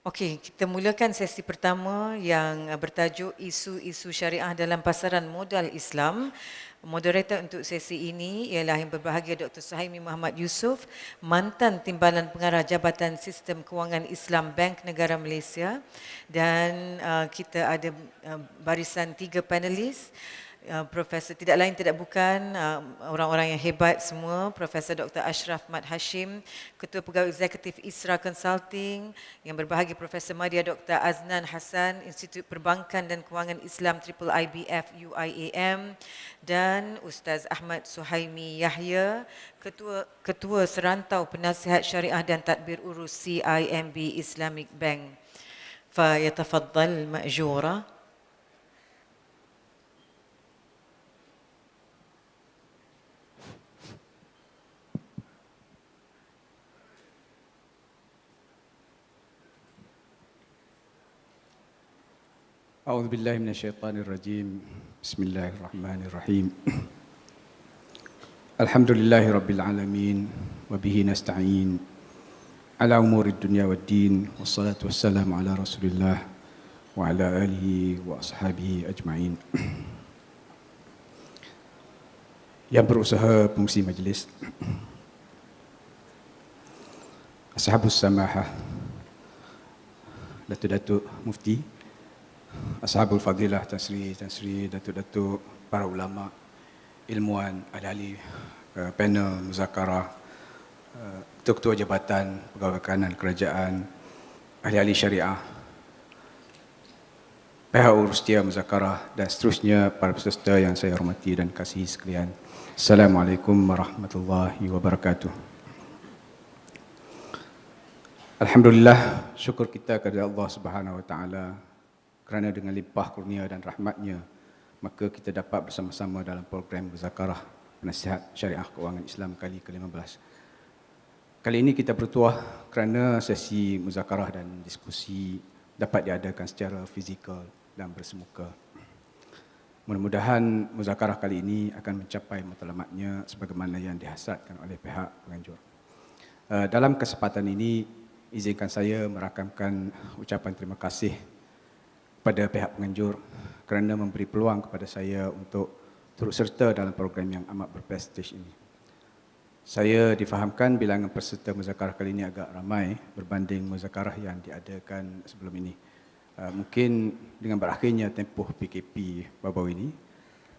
Okey, kita mulakan sesi pertama yang bertajuk isu-isu syariah dalam pasaran modal Islam. Moderator untuk sesi ini ialah yang berbahagia Dr. Suhaimi Muhammad Yusof, mantan Timbalan Pengarah Jabatan Sistem Kewangan Islam Bank Negara Malaysia, dan kita ada barisan 3 panelis. Profesor tidak lain tidak bukan orang-orang yang hebat semua, Profesor Dr. Ashraf Mat Hashim, Ketua Pegawai Eksekutif ISRA Consulting, yang berbahagia Profesor Madya Dr. Aznan Hassan, Institut Perbankan dan Kewangan Islam IIBF UIAM, dan Ustaz Ahmad Suhaimi Yahya, Ketua Serantau Penasihat Syariah dan Tadbir Urus CIMB Islamic Bank. فيتفضل مأجورة. أعوذ بالله من الشيطان الرجيم. بسم الله الرحمن الرحيم. الحمد لله رب العالمين وبه نستعين على أمور الدنيا والدين والصلاة والسلام على رسول الله وعلى آله وأصحابه أجمعين. Yang berusaha pengurusi majlis, Ashabus Samahah, Datuk-Datuk Mufti, Ashabul Fadilah, Tan Sri, Datuk-Datuk, para ulama, ilmuwan, ahli panel muzakarah, ketua-ketua jabatan, pegawai kanan kerajaan, ahli-ahli syariah, pihak urus dia muzakarah dan seterusnya, para peserta yang saya hormati dan kasihi sekalian. Assalamualaikum warahmatullahi wabarakatuh. Alhamdulillah, syukur kita kepada Allah Subhanahu Wa Taala kerana dengan limpah kurnia dan rahmatnya, maka kita dapat bersama-sama dalam program muzakarah penasihat syariah kewangan Islam kali ke-15. Kali ini kita bertuah kerana sesi muzakarah dan diskusi dapat diadakan secara fizikal dan bersemuka. Mudah-mudahan muzakarah kali ini akan mencapai matlamatnya sebagaimana yang dihasratkan oleh pihak penganjur. Dalam kesempatan ini, izinkan saya merakamkan ucapan terima kasih kepada pihak penganjur kerana memberi peluang kepada saya untuk turut serta dalam program yang amat berprestij ini. Saya difahamkan bilangan peserta muzakarah kali ini agak ramai berbanding muzakarah yang diadakan sebelum ini. Mungkin dengan berakhirnya tempoh PKP baru-baru ini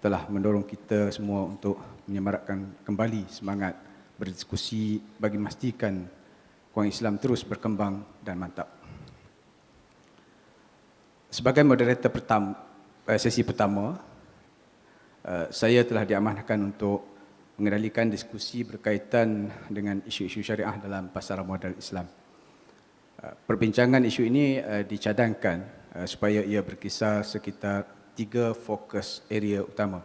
telah mendorong kita semua untuk menyemarakkan kembali semangat berdiskusi bagi memastikan kewangan Islam terus berkembang dan mantap. Sebagai moderator sesi pertama, saya telah diamanahkan untuk mengendalikan diskusi berkaitan dengan isu-isu syariah dalam pasaran modal Islam. Perbincangan isu ini dicadangkan supaya ia berkisar sekitar 3 fokus area utama,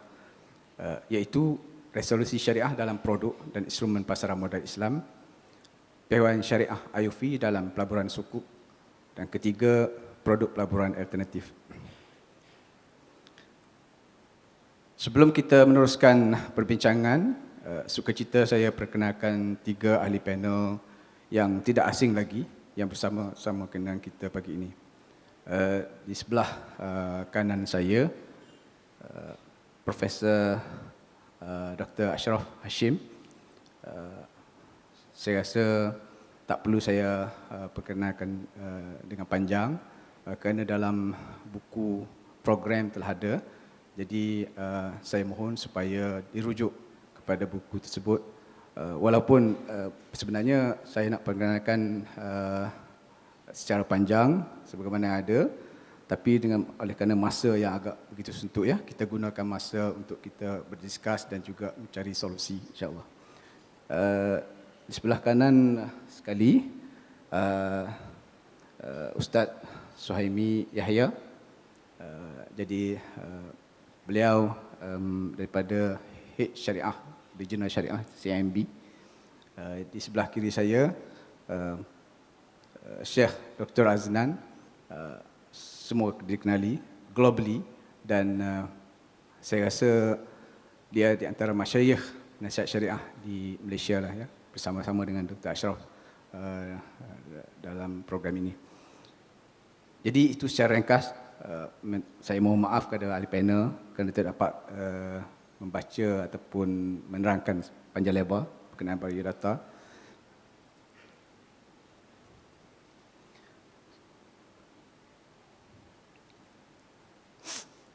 iaitu resolusi syariah dalam produk dan instrumen pasaran modal Islam, piawaian syariah IOV dalam pelaburan sukuk, dan ketiga, produk pelaburan alternatif. Sebelum kita meneruskan perbincangan, sukacita saya perkenalkan 3 ahli panel yang tidak asing lagi yang bersama-sama dengan kita pagi ini. Di sebelah kanan saya, Profesor Dr. Ashraf Hashim. Saya rasa tak perlu saya perkenalkan dengan panjang kerana dalam buku program telah ada. Jadi saya mohon supaya dirujuk kepada buku tersebut. Walaupun sebenarnya saya nak perkenalkan secara panjang sebagaimana ada, tapi oleh kerana masa yang agak begitu sempit, ya, kita gunakan masa untuk kita berdiskus dan juga mencari solusi, insya-Allah. Di sebelah kanan sekali, Ustaz Suhaimi Yahya. Jadi beliau daripada Head Syariah, Regional Syariah CIMB. Di sebelah kiri saya, Syekh Dr. Aznan. Semua dikenali globally dan saya rasa dia di antara masyayikh nasihat syariah di Malaysia lah, ya, bersama-sama dengan Dr. Ashraf dalam program ini. Jadi itu secara ringkas, saya mohon maaf kepada ahli panel kerana tidak dapat membaca ataupun menerangkan panjang lebar berkenaan biodata.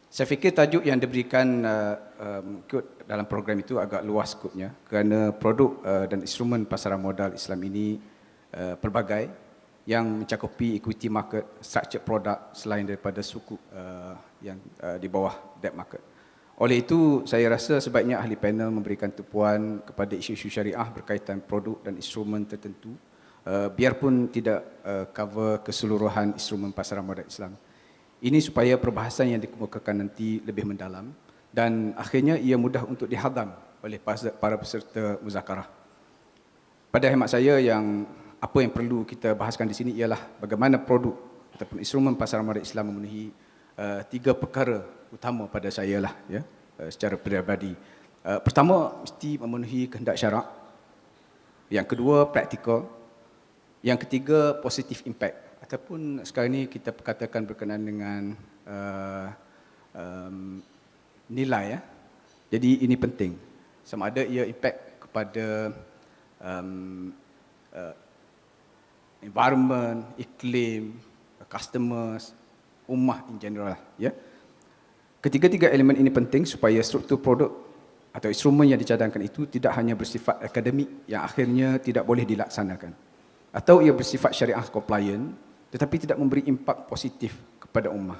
Saya fikir tajuk yang diberikan dalam program itu agak luas skopnya kerana produk dan instrumen pasaran modal Islam ini pelbagai yang mencakupi equity market, structured product selain daripada suku yang di bawah debt market. Oleh itu, saya rasa sebaiknya ahli panel memberikan tumpuan kepada isu-isu syariah berkaitan produk dan instrumen tertentu, biarpun tidak cover keseluruhan instrumen pasaran modal Islam. Ini supaya perbahasan yang dikemukakan nanti lebih mendalam dan akhirnya ia mudah untuk dihadam oleh para peserta muzakarah. Pada hemat saya, apa yang perlu kita bahaskan di sini ialah bagaimana produk ataupun instrumen pasaran modal Islam memenuhi 3 perkara utama pada saya lah, ya, secara peribadi. Pertama, mesti memenuhi kehendak syarak. Yang kedua, praktikal. Yang ketiga, positive impact. Ataupun sekarang ini kita katakan berkenaan dengan nilai, ya. Jadi ini penting. Sama ada ia impact kepada environment, iklim, customers, ummah in general, ya. Ketiga-tiga elemen ini penting supaya struktur produk atau instrumen yang dicadangkan itu tidak hanya bersifat akademik yang akhirnya tidak boleh dilaksanakan, atau ia bersifat syariah compliant tetapi tidak memberi impak positif kepada ummah.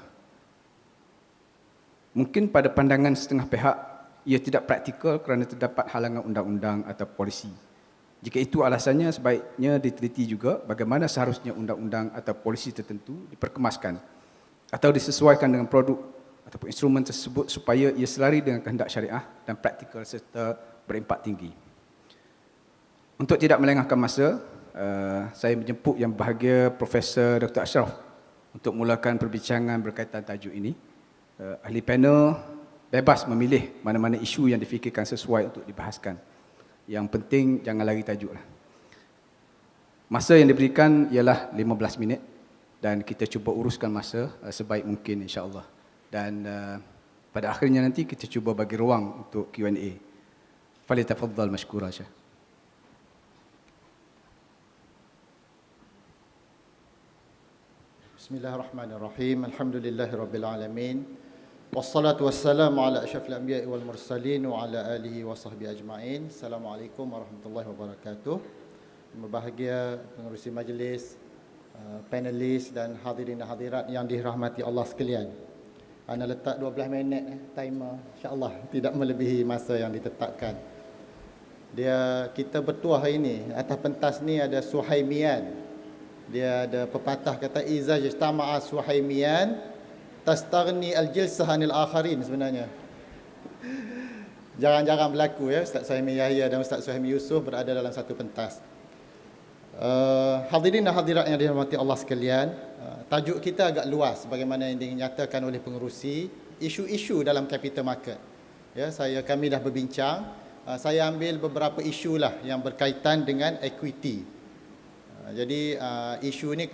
Mungkin pada pandangan setengah pihak, ia tidak praktikal kerana terdapat halangan undang-undang atau polisi. Jika itu alasannya, sebaiknya diteliti juga bagaimana seharusnya undang-undang atau polisi tertentu diperkemaskan atau disesuaikan dengan produk ataupun instrumen tersebut supaya ia selari dengan kehendak syariah dan praktikal serta berimpak tinggi. Untuk tidak melengahkan masa, saya menjemput yang berbahagia Profesor Dr. Ashraf untuk mulakan perbincangan berkaitan tajuk ini. Ahli panel bebas memilih mana-mana isu yang difikirkan sesuai untuk dibahaskan. Yang penting jangan lari tajuk lah. Masa yang diberikan ialah 15 minit dan kita cuba uruskan masa sebaik mungkin, insya-Allah. Dan pada akhirnya nanti kita cuba bagi ruang untuk Q&A. Falyatafaddal mashkura, Syekh. Bismillahirrahmanirrahim. Alhamdulillahirabbil alamin. Wassalatu wassalamu ala asyrafil anbiya'i wal mursalin wa ala alihi wa sahbihi ajma'in. Assalamualaikum warahmatullahi wabarakatuh. Berbahagia pengerusi majlis, panelis dan hadirin dan hadirat yang dirahmati Allah sekalian. Ana letak 12 minit timer, insya-Allah tidak melebihi masa yang ditetapkan. Kita bertuah hari ini, atas pentas ni ada Suhaimian. Dia ada pepatah kata iza ijtama'a Suhaimian tastarni al-jilsah anil akharin. Sebenarnya jarang-jarang berlaku, ya, Ustaz Suhaimi Yahya dan Ustaz Suhaimi Yusof berada dalam satu pentas. Hadirin dan hadirat yang dirahmati Allah sekalian, tajuk kita agak luas bagaimana yang dinyatakan oleh pengerusi, isu-isu dalam capital market. Ya, kami dah berbincang, saya ambil beberapa isu lah yang berkaitan dengan equity. Jadi isu ni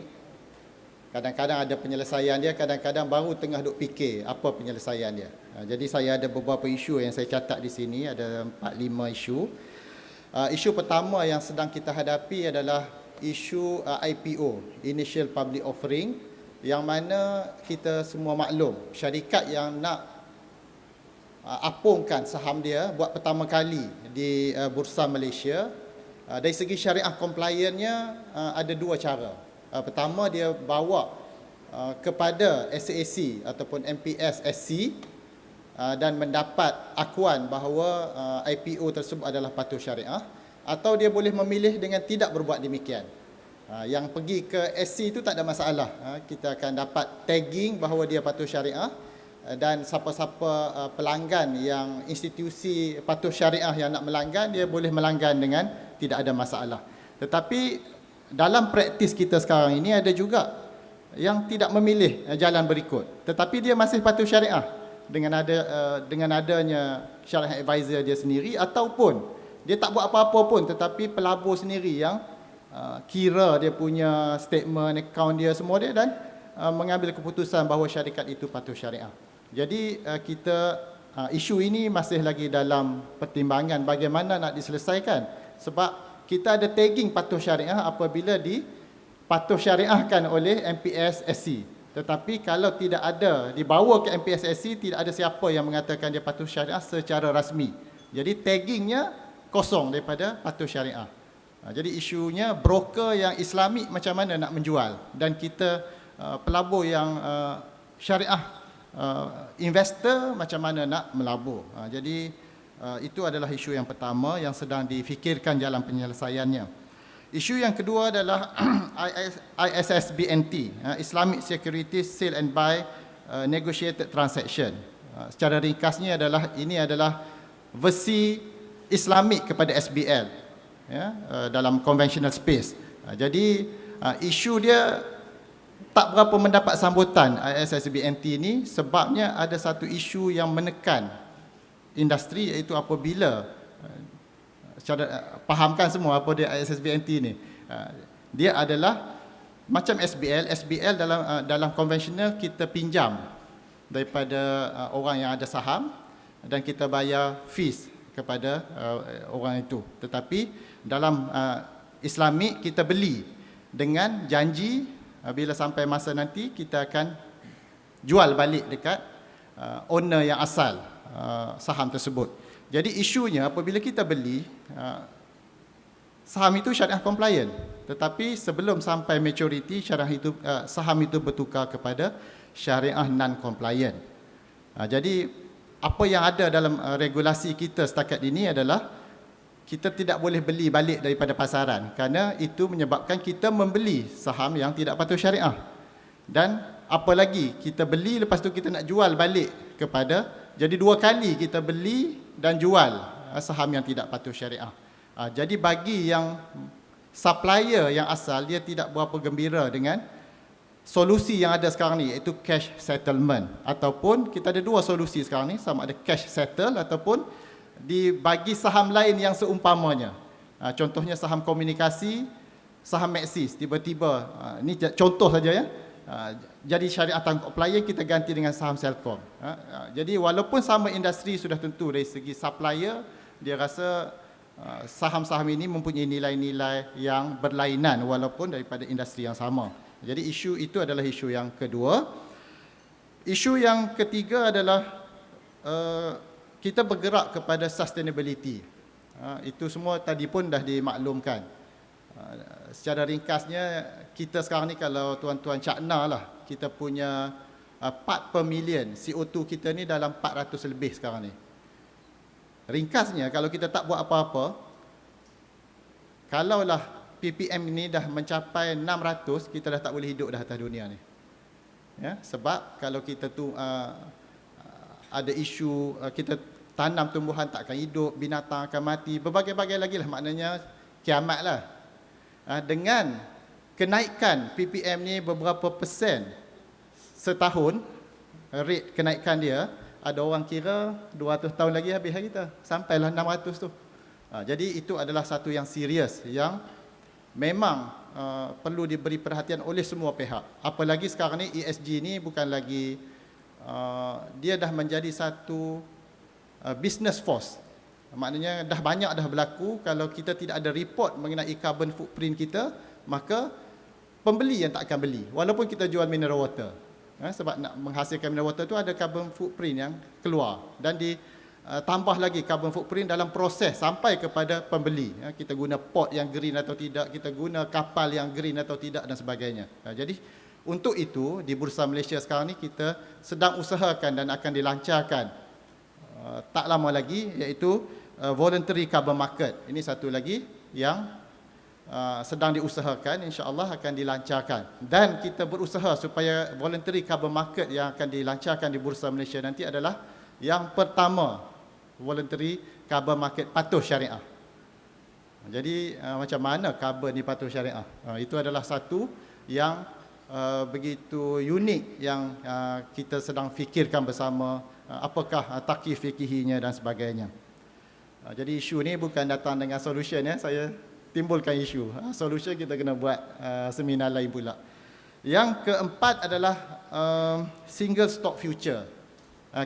kadang-kadang ada penyelesaian dia, kadang-kadang baru tengah duk fikir apa penyelesaian dia. Jadi saya ada beberapa isu yang saya catat di sini, ada 4-5 isu. Isu pertama yang sedang kita hadapi adalah isu IPO, Initial Public Offering, yang mana kita semua maklum syarikat yang nak apungkan saham dia buat pertama kali di Bursa Malaysia, dari segi syariah compliance-nya ada 2 cara. Pertama, dia bawa kepada SAC ataupun MPS SC dan mendapat akuan bahawa IPO tersebut adalah patuh syariah, atau dia boleh memilih dengan tidak berbuat demikian. Yang pergi ke SC itu tak ada masalah. Kita akan dapat tagging bahawa dia patuh syariah, dan siapa-siapa pelanggan yang institusi patuh syariah yang nak melanggan, dia boleh melanggan dengan tidak ada masalah. Tetapi dalam praktis kita sekarang ini ada juga yang tidak memilih jalan berikut, tetapi dia masih patuh syariah dengan adanya syariah advisor dia sendiri, ataupun dia tak buat apa-apa pun tetapi pelabur sendiri yang kira dia punya statement account dia semua dia, dan mengambil keputusan bahawa syarikat itu patuh syariah. Jadi isu ini masih lagi dalam pertimbangan bagaimana nak diselesaikan, sebab kita ada tagging patuh syariah apabila dipatuh syariahkan oleh MPS SC. Tetapi kalau tidak ada dibawa ke MPS SC, tidak ada siapa yang mengatakan dia patuh syariah secara rasmi. Jadi taggingnya kosong daripada patuh syariah. Jadi isunya broker yang Islamik macam mana nak menjual, dan kita pelabur yang syariah, investor macam mana nak melabur. Jadi itu adalah isu yang pertama yang sedang difikirkan jalan penyelesaiannya. Isu yang kedua adalah ISSBNT, Islamic Securities Sale and Buy Negotiated Transaction. Secara ringkasnya ini adalah versi Islamik kepada SBL, dalam conventional space. Jadi isu dia tak berapa mendapat sambutan ISSBNT ini, sebabnya ada satu isu yang menekan industri, iaitu apabila fahamkan semua apa dia ISSBNT ni. Dia adalah macam SBL dalam konvensional kita pinjam daripada orang yang ada saham dan kita bayar fees kepada orang itu. Tetapi dalam Islamik kita beli dengan janji bila sampai masa nanti kita akan jual balik dekat owner yang asal saham tersebut. Jadi isunya apabila kita beli saham itu syariah compliant, tetapi sebelum sampai maturity saham itu bertukar kepada syariah non compliant. Jadi apa yang ada dalam regulasi kita setakat ini adalah kita tidak boleh beli balik daripada pasaran, kerana itu menyebabkan kita membeli saham yang tidak patuh syariah. Dan apa lagi, kita beli lepas tu kita nak jual balik kepada, jadi dua kali kita beli dan jual saham yang tidak patuh syariah. Jadi bagi yang supplier yang asal, dia tidak berapa gembira dengan solusi yang ada sekarang ni, iaitu cash settlement. Ataupun kita ada dua solusi sekarang ni, sama ada cash settle ataupun dibagi saham lain yang seumpamanya. Contohnya saham komunikasi, saham Maxis, tiba-tiba, ini contoh saja ya, jadi syariah compliant kita ganti dengan saham Celcom. Jadi walaupun sama industri, sudah tentu dari segi supplier, dia rasa saham-saham ini mempunyai nilai-nilai yang berlainan walaupun daripada industri yang sama. Jadi isu itu adalah isu yang kedua. Isu yang ketiga adalah kita bergerak kepada sustainability. Itu semua tadi pun dah dimaklumkan. Secara ringkasnya, kita sekarang ni kalau tuan-tuan cakna lah, kita punya part per million CO2 kita ni dalam 400 lebih sekarang ni. Ringkasnya, kalau kita tak buat apa-apa, kalaulah PPM ini dah mencapai 600, kita dah tak boleh hidup dah atas dunia ni. Ya, sebab kalau kita tu ada isu kita tanam tumbuhan tak akan hidup, binatang akan mati, berbagai-bagai lagi lah, maknanya kiamat lah. Dengan kenaikan PPM ni beberapa persen setahun, rate kenaikan dia, ada orang kira 200 tahun lagi habis kita, sampailah 600 tu. Jadi itu adalah satu yang serius, yang memang perlu diberi perhatian oleh semua pihak. Apalagi sekarang ni ESG ni bukan lagi, dia dah menjadi satu business force. Maknanya dah banyak dah berlaku. Kalau kita tidak ada report mengenai carbon footprint kita, maka pembeli yang tak akan beli walaupun kita jual mineral water. Sebab nak menghasilkan mineral water tu ada carbon footprint yang keluar, dan ditambah lagi carbon footprint dalam proses sampai kepada pembeli. Kita guna port yang green atau tidak, kita guna kapal yang green atau tidak, dan sebagainya. Jadi untuk itu di Bursa Malaysia sekarang ni kita sedang usahakan dan akan dilancarkan tak lama lagi, iaitu voluntary carbon market. Ini satu lagi yang sedang diusahakan, insya-Allah akan dilancarkan. Dan kita berusaha supaya voluntary carbon market yang akan dilancarkan di Bursa Malaysia nanti adalah yang pertama, voluntary carbon market patuh syariah. Jadi macam mana carbon ni patuh syariah? Itu adalah satu yang begitu unik yang kita sedang fikirkan bersama, apakah takyif fikihinya dan sebagainya. Jadi isu ni bukan datang dengan solution ya, saya timbulkan isu. Solution kita kena buat seminar lain pula. Yang keempat adalah single stock future.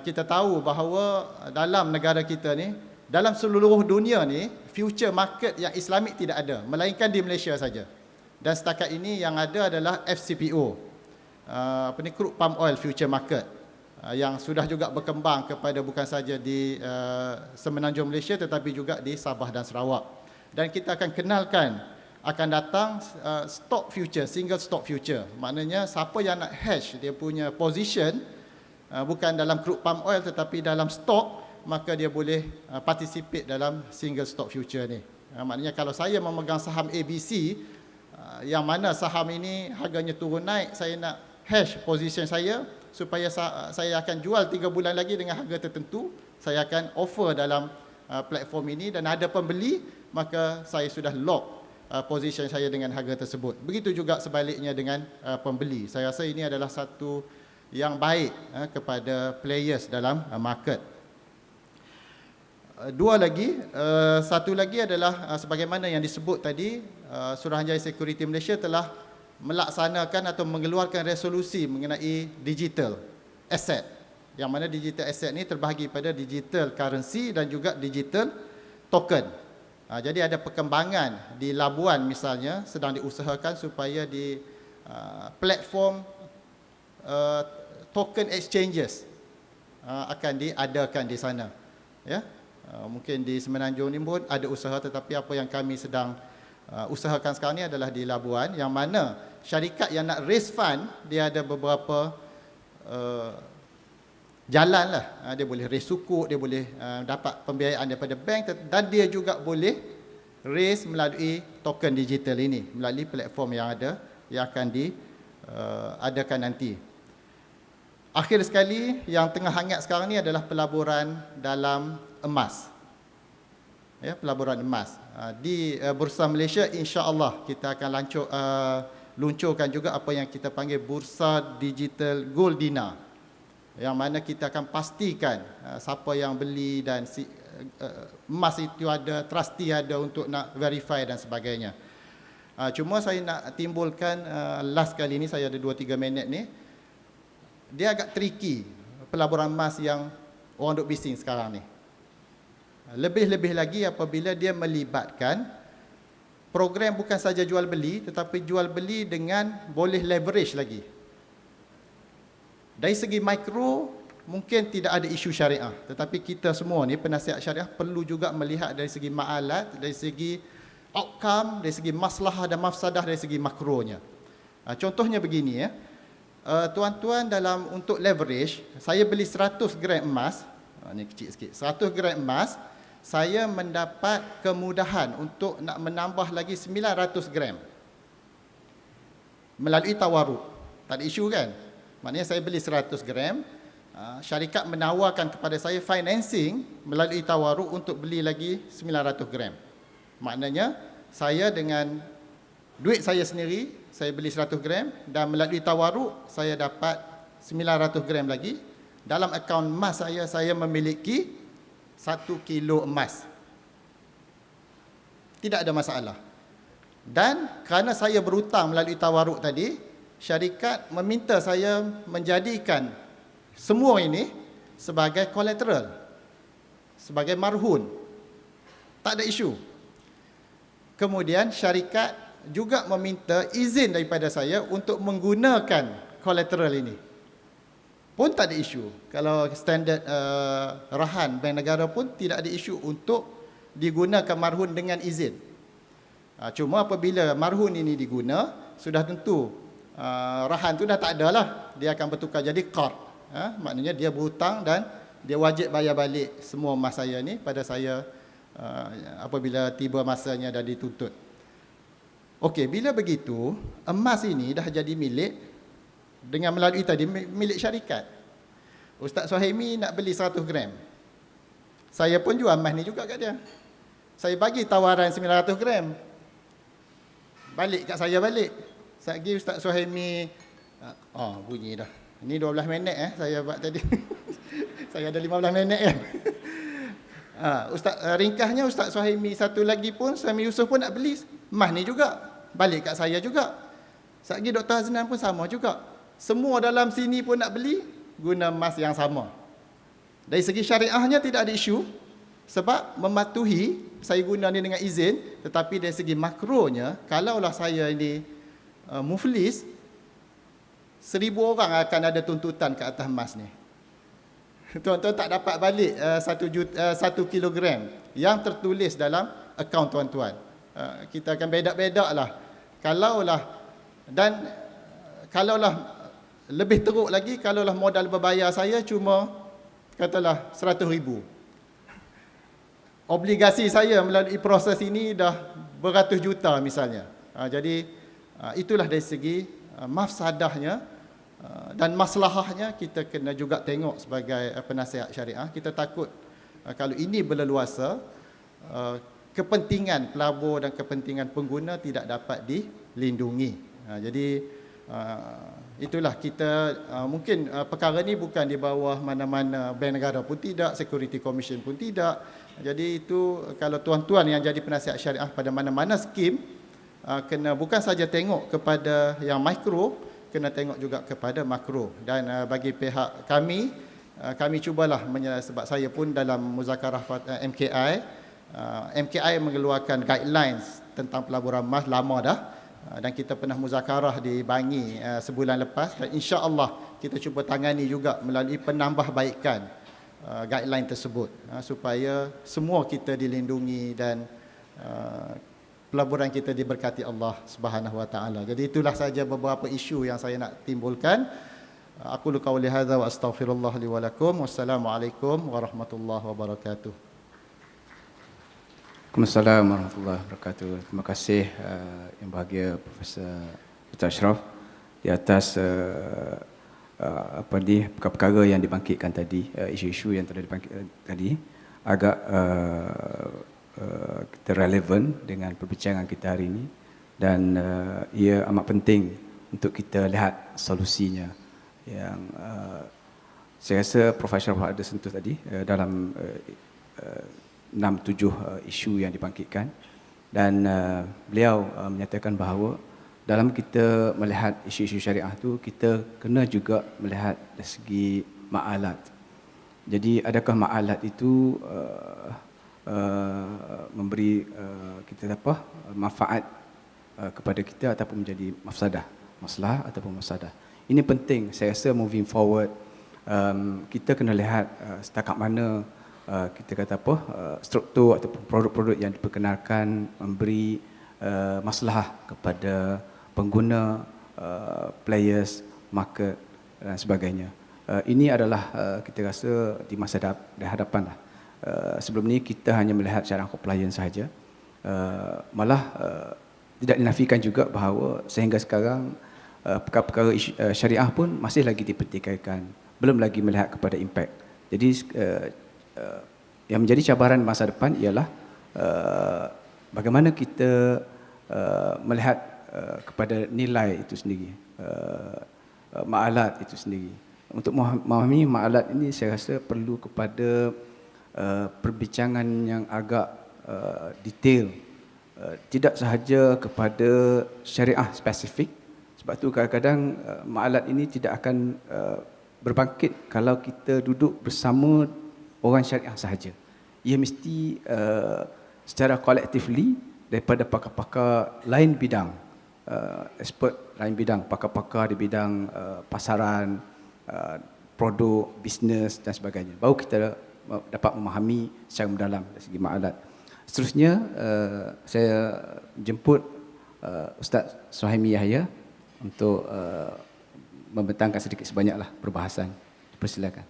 Kita tahu bahawa dalam negara kita ni, dalam seluruh dunia ni, future market yang Islamik tidak ada, melainkan di Malaysia saja. Dan setakat ini yang ada adalah FCPO, crude palm oil future market, yang sudah juga berkembang kepada bukan saja di Semenanjung Malaysia tetapi juga di Sabah dan Sarawak. Dan kita akan kenalkan akan datang stock future, single stock future. Maknanya siapa yang nak hedge dia punya position bukan dalam crude palm oil tetapi dalam stok, maka dia boleh participate dalam single stock future ni. Maknanya kalau saya memegang saham ABC, yang mana saham ini harganya turun naik, saya nak hedge position saya supaya saya akan jual 3 bulan lagi dengan harga tertentu, saya akan offer dalam platform ini dan ada pembeli, maka saya sudah lock position saya dengan harga tersebut. Begitu juga sebaliknya dengan pembeli. Saya rasa ini adalah satu yang baik kepada players dalam market. Satu lagi adalah sebagaimana yang disebut tadi, Suruhanjaya Security Malaysia telah melaksanakan atau mengeluarkan resolusi mengenai digital asset, yang mana digital asset ni terbahagi pada digital currency dan juga digital token. Jadi ada perkembangan di Labuan misalnya sedang diusahakan supaya di platform token exchanges akan diadakan di sana, ya. Mungkin di Semenanjung ni pun ada usaha, tetapi apa yang kami sedang usahakan sekarang ni adalah di Labuan, yang mana syarikat yang nak raise fund, dia ada beberapa jalan lah. Dia boleh raise sukuk, dia boleh dapat pembiayaan daripada bank, dan dia juga boleh raise melalui token digital ini, melalui platform yang ada, yang akan diadakan nanti. Akhir sekali, yang tengah hangat sekarang ni adalah pelaburan dalam emas. Ya, pelaburan emas. Di Bursa Malaysia, insya-Allah kita akan luncurkan juga apa yang kita panggil Bursa Digital Gold Dina, yang mana kita akan pastikan siapa yang beli dan emas itu ada, trustee ada untuk nak verify dan sebagainya. Cuma saya nak timbulkan last kali ni, saya ada 2-3 minit ni, dia agak tricky pelaburan emas yang orang duk bising sekarang ni. Lebih-lebih lagi apabila dia melibatkan program bukan saja jual beli, tetapi jual beli dengan boleh leverage lagi. Dari segi mikro mungkin tidak ada isu syariah, tetapi kita semua ni penasihat syariah perlu juga melihat dari segi ma'alat, dari segi outcome, dari segi maslahah dan mafsadah, dari segi makronya. Contohnya begini, ya. Tuan-tuan, dalam untuk leverage, saya beli 100 gram emas, ni kecil sikit, 100 gram emas, saya mendapat kemudahan untuk nak menambah lagi 900 gram melalui tawaruk. Tak ada isu kan? Maknanya saya beli 100 gram, syarikat menawarkan kepada saya financing melalui tawaruk untuk beli lagi 900 gram. Maknanya saya dengan duit saya sendiri, saya beli 100 gram dan melalui tawaruk saya dapat 900 gram lagi. Dalam akaun emas saya memiliki 1 kilo emas. Tidak ada masalah. Dan kerana saya berhutang melalui tawaruk tadi, syarikat meminta saya menjadikan semua ini sebagai collateral, sebagai marhun. Tak ada isu. Kemudian syarikat juga meminta izin daripada saya untuk menggunakan collateral ini. Pun tak ada isu. Kalau standard rahan bank negara pun tidak ada isu untuk digunakan marhun dengan izin. Cuma apabila marhun ini diguna, sudah tentu rahan tu dah tak ada lah. Dia akan bertukar jadi qard. Maknanya dia berhutang dan dia wajib bayar balik semua emas saya ni pada saya apabila tiba masanya dah dituntut. Okey, bila begitu, emas ini dah jadi milik dengan melalui tadi milik syarikat. Ustaz Suhaimi nak beli 100 gram. Saya pun jual emas ni juga kat dia. Saya bagi tawaran 900 gram. Balik kat saya balik. Saya pergi Ustaz Suhaimi, bunyi dah. Ini 12 minit saya buat tadi. Saya ada 15 minit kan. Ustaz, ringkasnya Ustaz Suhaimi satu lagi pun, Suhaimi Yusof pun nak beli emas ni juga. Balik kat saya juga. Satgi Dr. Haznan pun sama juga. Semua dalam sini pun nak beli, guna emas yang sama. Dari segi syariahnya tidak ada isu, sebab mematuhi, saya guna ni dengan izin, tetapi dari segi makronya, kalaulah saya ini muflis, 1,000 orang akan ada tuntutan ke atas emas ni. Tuan-tuan tak dapat balik 1 kilogram yang tertulis dalam akaun tuan-tuan. Kita akan bedak-bedak lah. Kalaulah lebih teruk lagi, kalaulah modal berbayar saya cuma katalah 100,000. Obligasi saya melalui proses ini dah beratus juta misalnya. Jadi itulah dari segi mafsadahnya dan maslahahnya kita kena juga tengok sebagai penasihat syariah. Kita takut kalau ini berleluasa, kepentingan pelabur dan kepentingan pengguna tidak dapat dilindungi. Jadi itulah kita mungkin perkara ni bukan di bawah mana-mana bank negara pun tidak, Security Commission pun tidak. Jadi itu kalau tuan-tuan yang jadi penasihat syariah pada mana-mana skim, kena bukan saja tengok kepada yang mikro, kena tengok juga kepada makro. Dan bagi pihak kami cubalah sebab saya pun dalam muzakarah MKI mengeluarkan guidelines tentang pelaburan emas lama dah, dan kita pernah muzakarah di Bangi sebulan lepas, dan insya-Allah kita cuba tangani juga melalui penambahbaikan guideline tersebut, supaya semua kita dilindungi dan pelaburan kita diberkati Allah Subhanahu wa taala. Jadi itulah saja beberapa isu yang saya nak timbulkan. Aku qauli hadza wa astaghfirullah li wa lakum. Wassalamualaikum warahmatullahi wabarakatuh. Waalaikumsalam warahmatullahi wabarakatuh. Terima kasih yang bahagia Profesor Dr. Ashraf di atas perkara-perkara yang dibangkitkan tadi, isu-isu yang telah dibangkitkan tadi agak kita relevan dengan perbincangan kita hari ini, dan ia amat penting untuk kita lihat solusinya. Yang saya rasa Prof. Ashraf ada sentuh tadi dalam 6-7 isu yang dibangkitkan, dan beliau menyatakan bahawa dalam kita melihat isu-isu syariah tu, kita kena juga melihat dari segi ma'alat. Jadi adakah ma'alat itu memberi kita manfaat kepada kita ataupun menjadi mafsadah, masalah ataupun mafsadah. Ini penting, saya rasa moving forward kita kena lihat setakat mana kita kata struktur ataupun produk-produk yang diperkenalkan memberi masalah kepada pengguna, players, market dan sebagainya. Ini adalah kita rasa di masa hadapan lah. Sebelum ni kita hanya melihat syariah compliance sahaja. Malah tidak dinafikan juga bahawa sehingga sekarang perkara-perkara syariah pun masih lagi dipertikaikan, belum lagi melihat kepada impact. Jadi yang menjadi cabaran masa depan ialah bagaimana kita melihat kepada nilai itu sendiri, ma'alat itu sendiri. Untuk memahami ma'alat ini saya rasa perlu kepada perbincangan yang agak detail, tidak sahaja kepada syariah spesifik. Sebab tu kadang-kadang ma'alat ini tidak akan berbangkit kalau kita duduk bersama orang syariah sahaja. Ia mesti secara collectively daripada pakar-pakar lain bidang, expert lain bidang, pakar-pakar di bidang pasaran, produk, bisnes dan sebagainya. Baru kita dapat memahami secara mendalam dari segi ma'alat. Seterusnya saya jemput Ustaz Suhaimi Yahya untuk membentangkan sedikit sebanyaklah perbahasan. Persilakan.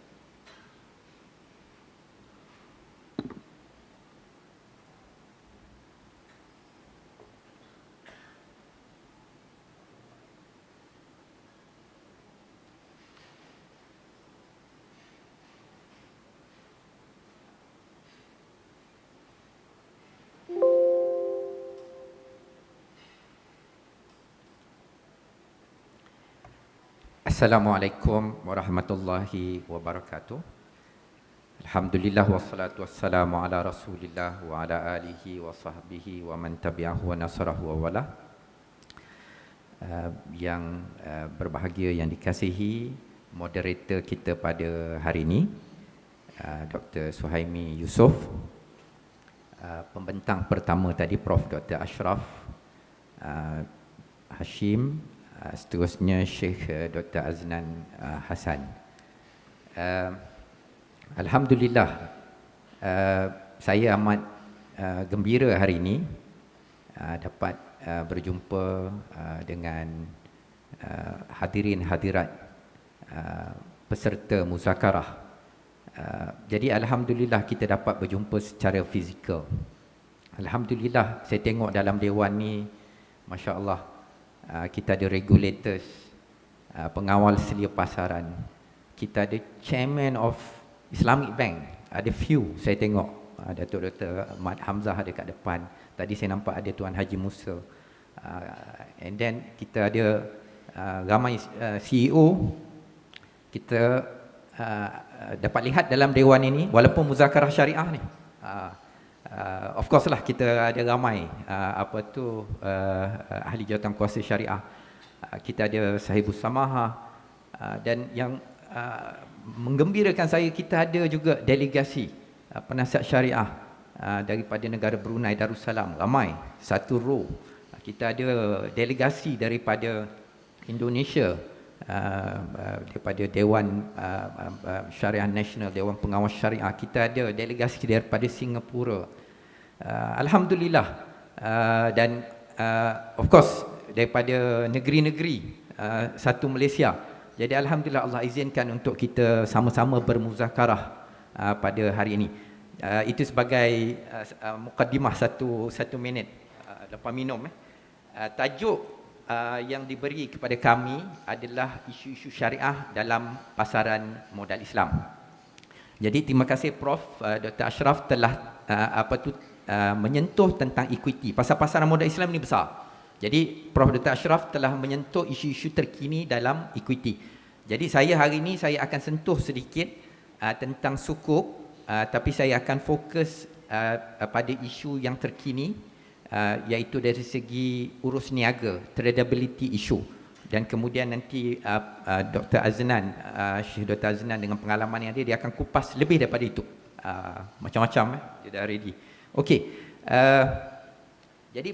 Assalamualaikum warahmatullahi wabarakatuh. Alhamdulillah wassalatu wassalamu ala Rasulillah wa ala alihi wa sahbihi wa man tabi'ahu wa nasarahu wa wala. yang berbahagia yang dikasihi moderator kita pada hari ini, Dr. Suhaimi Yusof, pembentang pertama tadi Prof. Dr. Ashraf Hashim, seterusnya Syekh Dr. Aznan Hassan. Alhamdulillah, saya amat gembira hari ini dapat berjumpa dengan hadirin hadirat peserta muzakarah. Jadi alhamdulillah kita dapat berjumpa secara fizikal. Alhamdulillah saya tengok dalam dewan ni, masya-Allah, kita ada regulators, pengawal selia pasaran, kita ada chairman of Islamic Bank, ada few saya tengok, Datuk Dr. Mat Hamzah ada kat depan. Tadi saya nampak ada Tuan Haji Musa. And then kita ada ramai CEO. Kita dapat lihat dalam dewan ini, walaupun muzakarah syariah ni, of course lah kita ada ramai ahli jawatan kuasa syariah. Kita ada Sahibus Samaha, dan yang menggembirakan saya, kita ada juga delegasi penasihat syariah daripada negara Brunei Darussalam, ramai, satu row. Kita ada delegasi daripada Indonesia, daripada Dewan Syariah Nasional, Dewan Pengawas Syariah. Kita ada delegasi daripada Singapura, alhamdulillah, dan of course daripada negeri-negeri satu Malaysia. Jadi alhamdulillah Allah izinkan untuk kita sama-sama bermuzakarah pada hari ini. Itu sebagai mukaddimah satu minit lepas minum. Tajuk yang diberi kepada kami adalah isu-isu syariah dalam pasaran modal Islam. Jadi terima kasih Prof. Dr. Ashraf telah menyentuh tentang equity. Pasal pasaran modal Islam ini besar. Jadi Prof. Dr. Ashraf telah menyentuh isu-isu terkini dalam equity. Jadi saya hari ini saya akan sentuh sedikit tentang sukuk, tapi saya akan fokus pada isu yang terkini, iaitu dari segi urus niaga, tradability issue. Dan kemudian nanti Dr. Aznan, Syekh Dr. Aznan dengan pengalaman yang dia akan kupas lebih daripada itu. Macam-macam dia dah ready. Okey. Jadi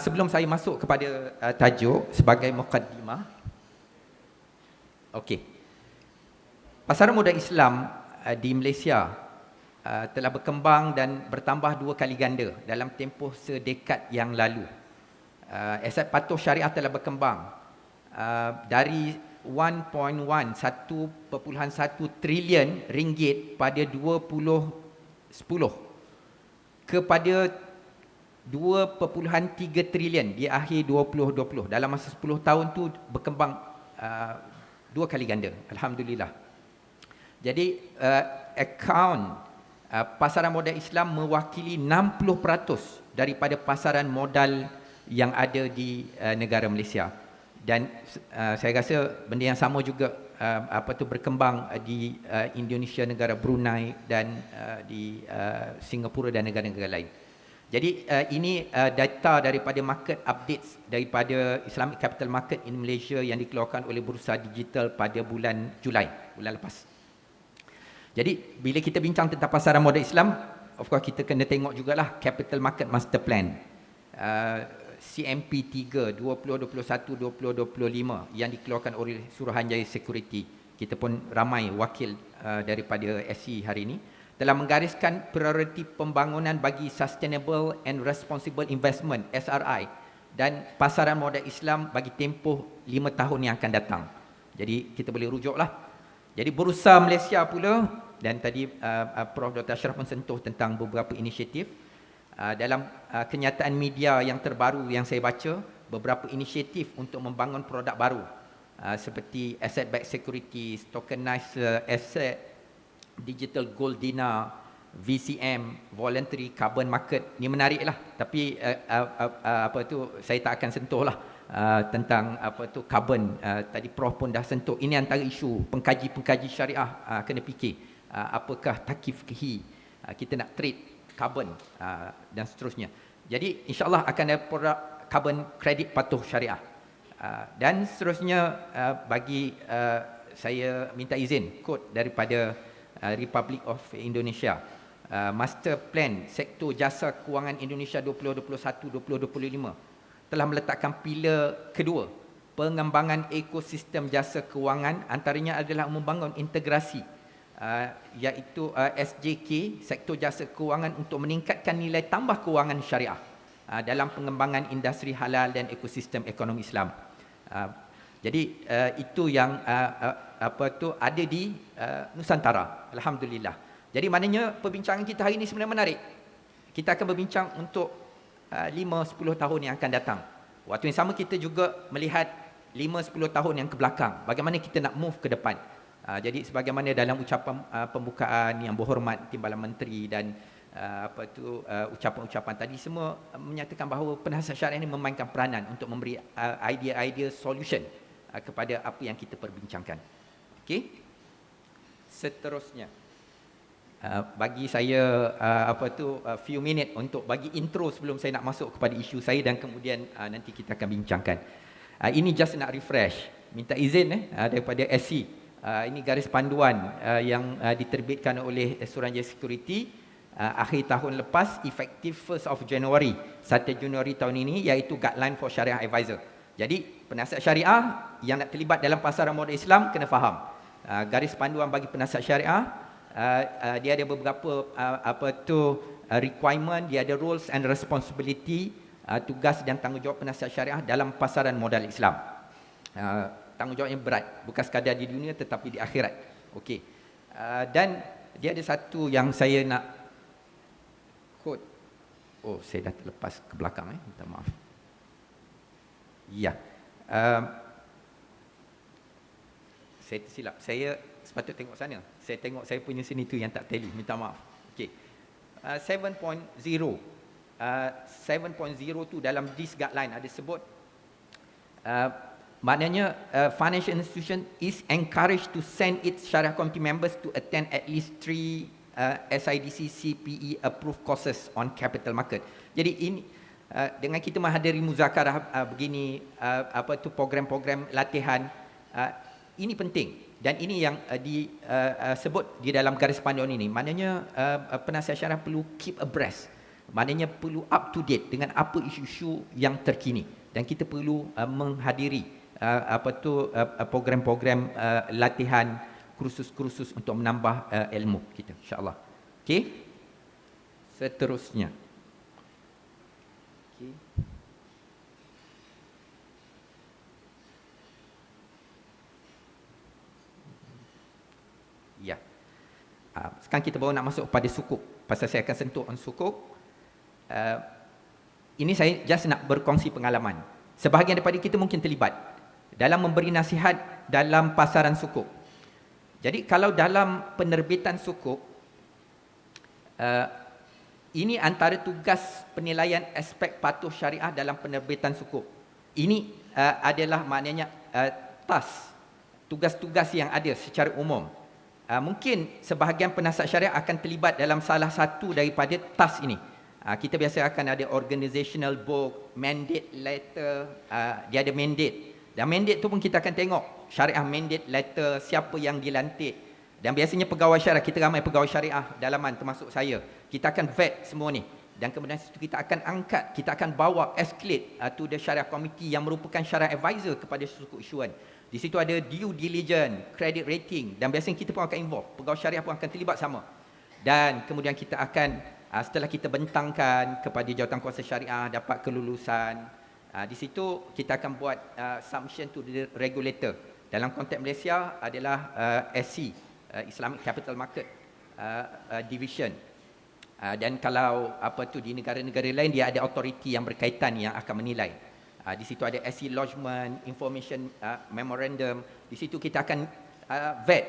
sebelum saya masuk kepada tajuk sebagai mukaddimah. Okey. Pasaran modal Islam di Malaysia telah berkembang dan bertambah 2 kali ganda dalam tempoh sedekad yang lalu. Aset patuh syariah telah berkembang dari 1.1 trilion ringgit pada 2010 kepada 2.3 trilion di akhir 2020. Dalam masa 10 tahun tu berkembang 2 kali ganda, alhamdulillah. Jadi akaun pasaran modal Islam mewakili 60% daripada pasaran modal yang ada di negara Malaysia. Dan saya rasa benda yang sama juga berkembang di Indonesia, negara Brunei, dan di Singapura dan negara-negara lain. Jadi ini data daripada market updates daripada Islamic Capital Market in Malaysia yang dikeluarkan oleh Bursa Digital pada bulan Julai, bulan lepas. Jadi bila kita bincang tentang pasaran modal Islam, of course kita kena tengok jugalah Capital Market Master Plan CMP 3 2021-2025 yang dikeluarkan oleh Suruhanjaya Security. Kita pun ramai wakil daripada SC hari ini telah menggariskan prioriti pembangunan bagi Sustainable and Responsible Investment SRI dan pasaran modal Islam bagi tempoh 5 tahun yang akan datang. Jadi kita boleh rujuklah. Jadi Bursa Malaysia pula, dan tadi Prof. Dr. Ashraf pun sentuh tentang beberapa inisiatif. Dalam kenyataan media yang terbaru yang saya baca, beberapa inisiatif untuk membangun produk baru seperti Asset Backed Securities, Tokenized Asset, Digital Gold Dinar, VCM, Voluntary Carbon Market. Ini menariklah, tapi saya tak akan sentuh lah. Tentang carbon, tadi Prof pun dah sentuh. Ini antara isu pengkaji syariah kena fikir, apakah takif fiqhi, kita nak trade carbon dan seterusnya. Jadi insya-Allah akan ada produk carbon credit patuh syariah. Dan seterusnya bagi saya minta izin kod daripada Republic of Indonesia, Master Plan Sektor Jasa Kewangan Indonesia 2021-2025 telah meletakkan pilar kedua, pengembangan ekosistem jasa kewangan, antaranya adalah membangun integrasi iaitu SJK, Sektor Jasa Kewangan, untuk meningkatkan nilai tambah kewangan syariah dalam pengembangan industri halal dan ekosistem ekonomi Islam. Jadi itu yang ada di Nusantara, alhamdulillah. Jadi maknanya perbincangan kita hari ini sebenarnya menarik. Kita akan berbincang untuk 5-10 tahun yang akan datang. Waktu yang sama kita juga melihat 5-10 tahun yang ke belakang, bagaimana kita nak move ke depan. Jadi sebagaimana dalam ucapan pembukaan yang berhormat Timbalan Menteri dan ucapan-ucapan tadi semua menyatakan bahawa penasihat syariah ini memainkan peranan untuk memberi idea-idea solution kepada apa yang kita perbincangkan. Okey. Seterusnya, bagi saya few minit untuk bagi intro sebelum saya nak masuk kepada isu saya, dan kemudian nanti kita akan bincangkan. Ini just nak refresh, minta izin daripada SC. Ini garis panduan yang diterbitkan oleh Suruhanjaya Security akhir tahun lepas, efektif 1 Januari tahun ini, iaitu Guideline for Sharia Advisor. Jadi penasihat syariah yang nak terlibat dalam pasaran modal Islam kena faham garis panduan bagi penasihat syariah. Dia ada beberapa requirement, dia ada roles and responsibility, tugas dan tanggungjawab penasihat syariah dalam pasaran modal Islam. Tanggungjawabnya berat, bukan sekadar di dunia tetapi di akhirat. Okey. Dan dia ada satu yang saya nak quote. Oh, saya dah terlepas ke belakang, minta maaf. Ya. Saya tersilap. Saya sepatut tengok sana. Saya tengok saya punya sini tu yang tak tally, minta maaf. Okey. 7.0 tu dalam this guideline ada sebut maknanya financial institution is encouraged to send its Sharia committee members to attend at least 3 SIDC CPE approved courses on capital market. Jadi ini dengan kita menghadiri muzakarah begini, program-program latihan, ini penting, dan ini yang disebut di dalam garis panduan ini. Maknanya penasihat syariah perlu keep abreast, maknanya perlu up to date dengan apa isu-isu yang terkini, dan kita perlu menghadiri program-program latihan, kursus-kursus untuk menambah ilmu kita, insya-Allah. Okey. Seterusnya. Okey. Ya. Sekarang kita baru nak masuk pada sukuk. Pasal saya akan sentuh on sukuk. Ini saya just nak berkongsi pengalaman. Sebahagian daripada kita mungkin terlibat dalam memberi nasihat dalam pasaran sukuk. Jadi kalau dalam penerbitan sukuk, ini antara tugas penilaian aspek patuh syariah dalam penerbitan sukuk. Ini adalah maknanya tugas-tugas yang ada secara umum. Mungkin sebahagian penasihat syariah akan terlibat dalam salah satu daripada task ini. Kita biasa akan ada organizational book, mandate letter, dia ada mandate. Dan mandate tu pun kita akan tengok syariah mandate letter, siapa yang dilantik. Dan biasanya pegawai syariah, kita ramai pegawai syariah dalaman termasuk saya. Kita akan vet semua ni. Dan kemudian situ kita akan angkat, kita akan bawa escalate to the syariah committee yang merupakan syariah advisor kepada sukuk isyuan. Di situ ada due diligence, credit rating, dan biasanya kita pun akan involve. Pegawai syariah pun akan terlibat sama. Dan kemudian kita akan setelah kita bentangkan kepada jawatankuasa syariah, dapat kelulusan, di situ kita akan buat submission to the regulator. Dalam konteks Malaysia adalah SC, Islamic Capital Market Division. Dan kalau di negara-negara lain, dia ada authority yang berkaitan yang akan menilai. Di situ ada SC Lodgement, Information Memorandum. Di situ kita akan vet.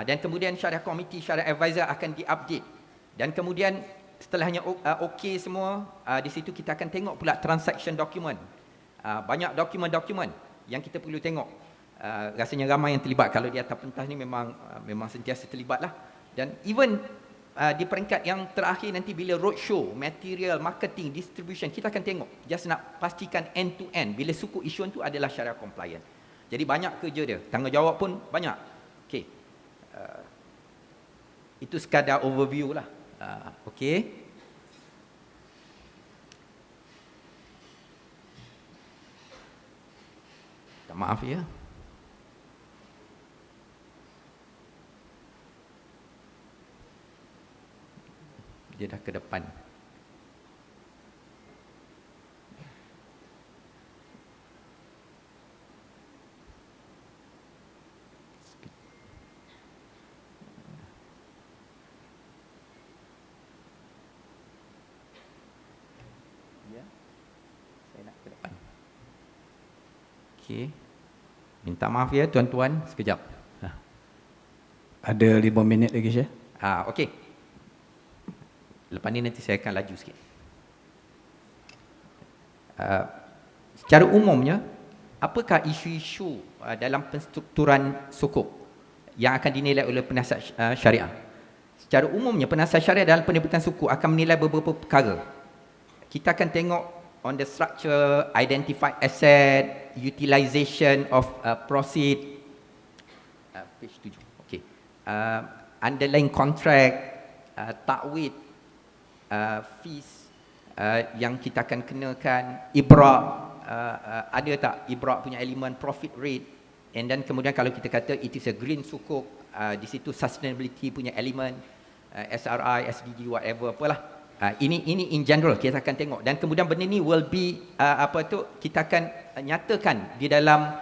Dan kemudian syariah committee, syariah advisor akan di-update. Dan kemudian setelahnya okey semua, di situ kita akan tengok pula transaction document. Banyak dokumen-dokumen yang kita perlu tengok. Rasanya ramai yang terlibat. Kalau di atas pentas ni memang sentiasa terlibat lah. Dan even di peringkat yang terakhir nanti bila roadshow, material, marketing, distribution, kita akan tengok. Just nak pastikan end to end. Bila suku isyuan tu adalah syariah compliant. Jadi banyak kerja dia. Tanggungjawab pun banyak. Okey. Itu sekadar overview lah. Okey. Maaf ya. Dia dah ke depan. Ya. Saya nak ke depan. Okey. Minta maaf ya tuan-tuan, sekejap. Ada 5 minit lagi, Syekh. Okey. Lepas ni nanti saya akan laju sikit. Secara umumnya, apakah isu-isu dalam penstrukturan sukuk yang akan dinilai oleh penasihat syariah? Secara umumnya, penasihat syariah dalam penerbitan sukuk akan menilai beberapa perkara. Kita akan tengok on the structure, identified asset, utilization of proceed, page 7, okay. Underlying contract, takwid, fees yang kita akan kenakan, ibrak, ada tak ibrak punya elemen profit rate, and then kemudian kalau kita kata it is a green sukuk, di situ sustainability punya elemen, SRI, SDG, whatever, apalah. Ini in general kita akan tengok, dan kemudian benda ni will be kita akan nyatakan di dalam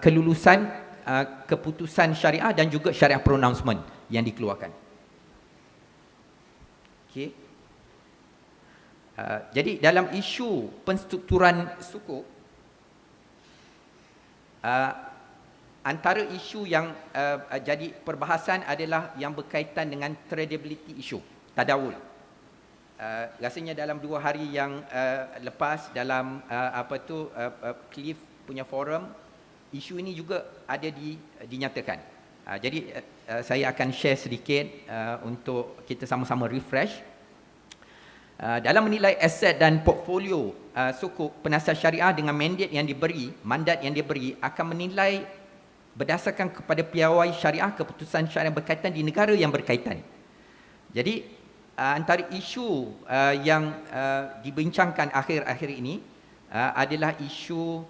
kelulusan keputusan syariah dan juga syariah pronouncement yang dikeluarkan. Okey. Jadi dalam isu penstrukturan sukuk, antara isu yang jadi perbahasan adalah yang berkaitan dengan tradability issue, tadawul. Rasanya dalam 2 hari yang lepas dalam Cliff punya forum, isu ini juga ada dinyatakan. Jadi saya akan share sedikit untuk kita sama-sama refresh. Dalam menilai aset dan portfolio sukuk, penasihat syariah dengan mandat yang diberi akan menilai berdasarkan kepada piawai syariah, keputusan syariah berkaitan di negara yang berkaitan. Jadi antara isu yang dibincangkan akhir-akhir ini adalah isu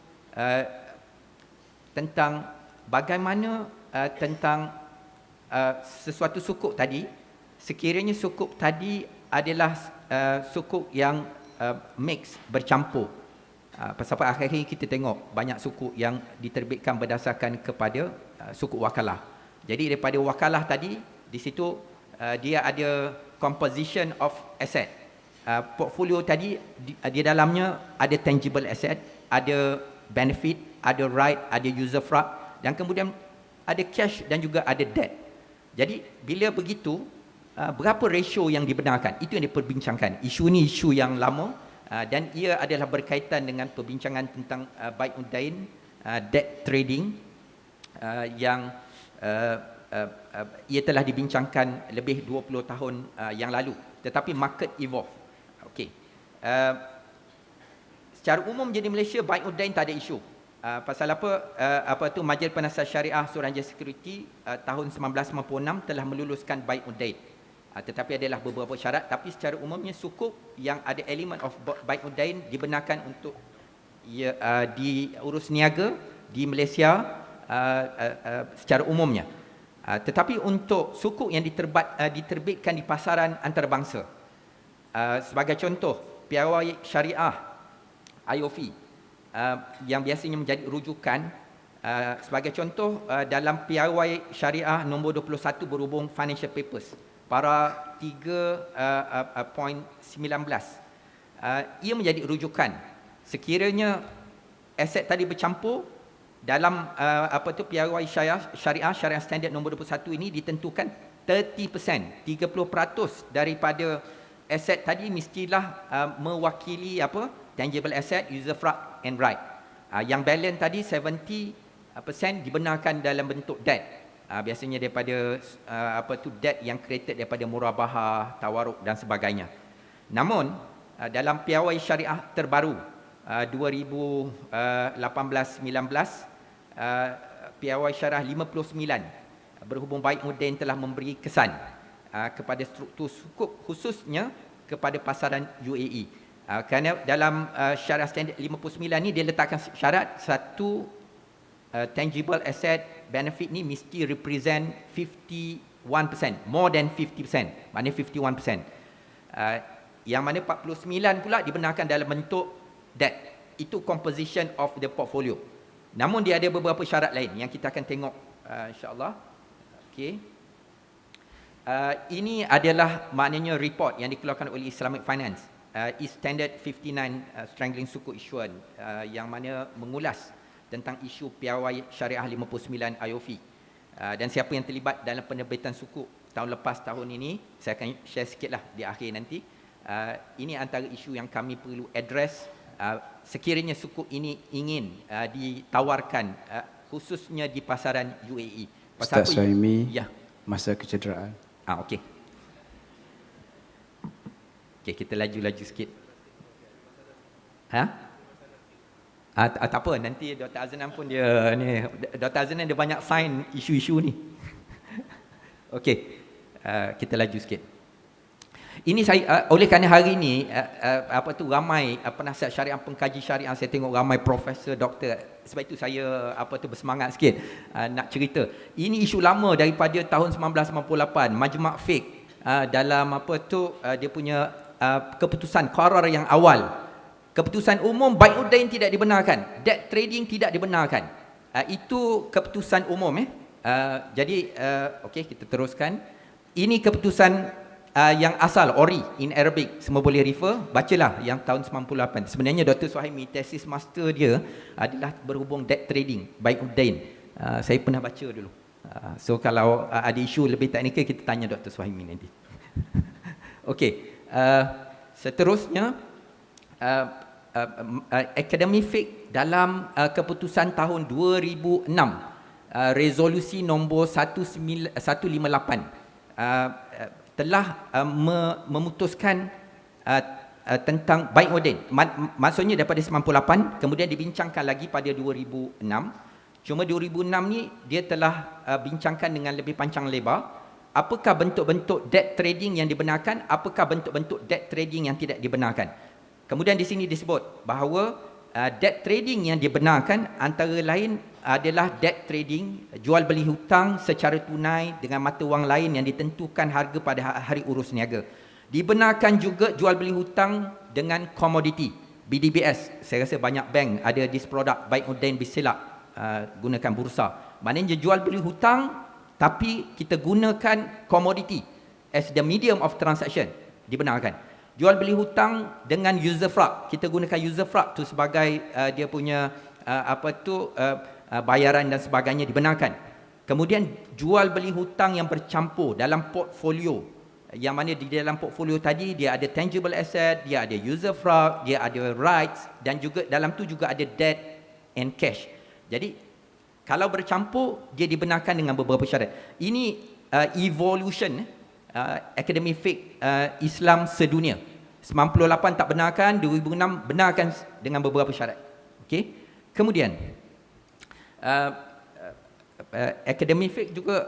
tentang bagaimana tentang sesuatu sukuk tadi, sekiranya sukuk tadi adalah sukuk yang mix, bercampur. Pasal akhir-akhir ini kita tengok banyak sukuk yang diterbitkan berdasarkan kepada sukuk wakalah. Jadi daripada wakalah tadi, di situ dia ada composition of asset. Portfolio tadi di dalamnya ada tangible asset, ada benefit, ada right, ada user fraud, dan kemudian ada cash dan juga ada debt. Jadi bila begitu, berapa ratio yang dibenarkan? Itu yang diperbincangkan. Isu ni isu yang lama, dan ia adalah berkaitan dengan perbincangan tentang bai'ud dain, debt trading, yang ia telah dibincangkan lebih 20 tahun yang lalu, tetapi market evolve. Okey. Secara umum jadi Malaysia bai'ud dain tak ada isu. Pasal Majlis Penasihat Syariah Suruhanjaya Security tahun 1996 telah meluluskan bai'ud dain. Tetapi adalah beberapa syarat, tapi secara umumnya sukuk yang ada elemen of bai'ud dain dibenarkan untuk diurus niaga di Malaysia secara umumnya. Tetapi untuk sukuk yang diterbitkan di pasaran antarabangsa, sebagai contoh piawai syariah IOF, yang biasanya menjadi rujukan, sebagai contoh dalam piawai syariah nombor 21 berhubung financial papers para 3.19, ia menjadi rujukan sekiranya aset tadi bercampur dalam piawai syariah standard nombor 21 ini ditentukan 30% daripada aset tadi mestilah mewakili tangible asset, user fraud and right. Yang balance tadi 70% dibenarkan dalam bentuk debt. biasanya daripada debt yang created daripada murabahah, tawaruk dan sebagainya. Namun dalam piawai syariah terbaru 2018-19, piawai syariah 59 berhubung Baik Mudain telah memberi kesan kepada struktur sukuk khususnya kepada pasaran UAE. Kerana dalam syariah standard 59 ni dia letakkan syarat satu tangible asset benefit ni mesti represent 51%, more than 50%, maknanya 51%. Yang mana 49 pula dibenarkan dalam bentuk debt. Itu composition of the portfolio. Namun dia ada beberapa syarat lain yang kita akan tengok insya-Allah. Okey. Ini adalah maknanya report yang dikeluarkan oleh Islamic Finance, Standard 59 Strangling Sukuk Issuance, yang mana mengulas tentang isu piawai syariah 59 IOF. Dan siapa yang terlibat dalam penerbitan sukuk tahun lepas, tahun ini, saya akan share sikitlah di akhir nanti. Ini antara isu yang kami perlu address sekiranya sukuk ini ingin ditawarkan khususnya di pasaran UAE. Ustaz Suhaimi, ya. masa kecederaan. Okey. Okey, kita laju-laju sikit. Tak apa, nanti Dr. Aznan pun dia ni, Dr. Aznan dia banyak sign isu-isu ni. Okey, kita laju sikit. Ini saya oleh kerana hari ini ramai penasihat syariah, pengkaji syariah, saya tengok ramai profesor, doktor. Sebab itu saya bersemangat sikit nak cerita. Ini isu lama daripada tahun 1998, Majma' Fiqh dalam dia punya keputusan qarar yang awal. Keputusan umum Baik Mudain tidak dibenarkan, debt trading tidak dibenarkan. Itu keputusan umum. Jadi okey, kita teruskan. Ini keputusan yang asal, ORI in Arabic, semua boleh refer, bacalah yang tahun 98. Sebenarnya Dr. Suhaimi tesis master dia adalah berhubung debt trading Baik Mudain. Saya pernah baca dulu. So kalau ada isu lebih teknikal kita tanya Dr. Suhaimi nanti. Okey, seterusnya Akademi Fiqh dalam keputusan tahun 2006, resolusi nombor 158, telah memutuskan tentang Baik Mudain. Maksudnya daripada 98 kemudian dibincangkan lagi pada 2006. Cuma 2006 ni dia telah bincangkan dengan lebih panjang lebar apakah bentuk-bentuk debt trading yang dibenarkan, apakah bentuk-bentuk debt trading yang tidak dibenarkan. Kemudian di sini disebut bahawa debt trading yang dibenarkan antara lain adalah debt trading, jual beli hutang secara tunai dengan mata wang lain yang ditentukan harga pada hari urus niaga. Dibenarkan juga jual beli hutang dengan komoditi, BDBS. Saya rasa banyak bank ada this product, Baik Mudain bersilap gunakan bursa. Maknanya jual beli hutang tapi kita gunakan komoditi as the medium of transaction, dibenarkan. Jual beli hutang dengan user fraud, kita gunakan user fraud tu sebagai dia punya bayaran dan sebagainya, dibenarkan. Kemudian jual beli hutang yang bercampur dalam portfolio, yang mana di dalam portfolio tadi dia ada tangible asset, dia ada user fraud, dia ada rights, dan juga dalam tu juga ada debt and cash. Jadi kalau bercampur dia dibenarkan dengan beberapa syarat. Ini evolution Akademi Fiqh Islam sedunia. 98 tak benarkan, 2006 benarkan dengan beberapa syarat. Okey. Kemudian Akademi Fiqh juga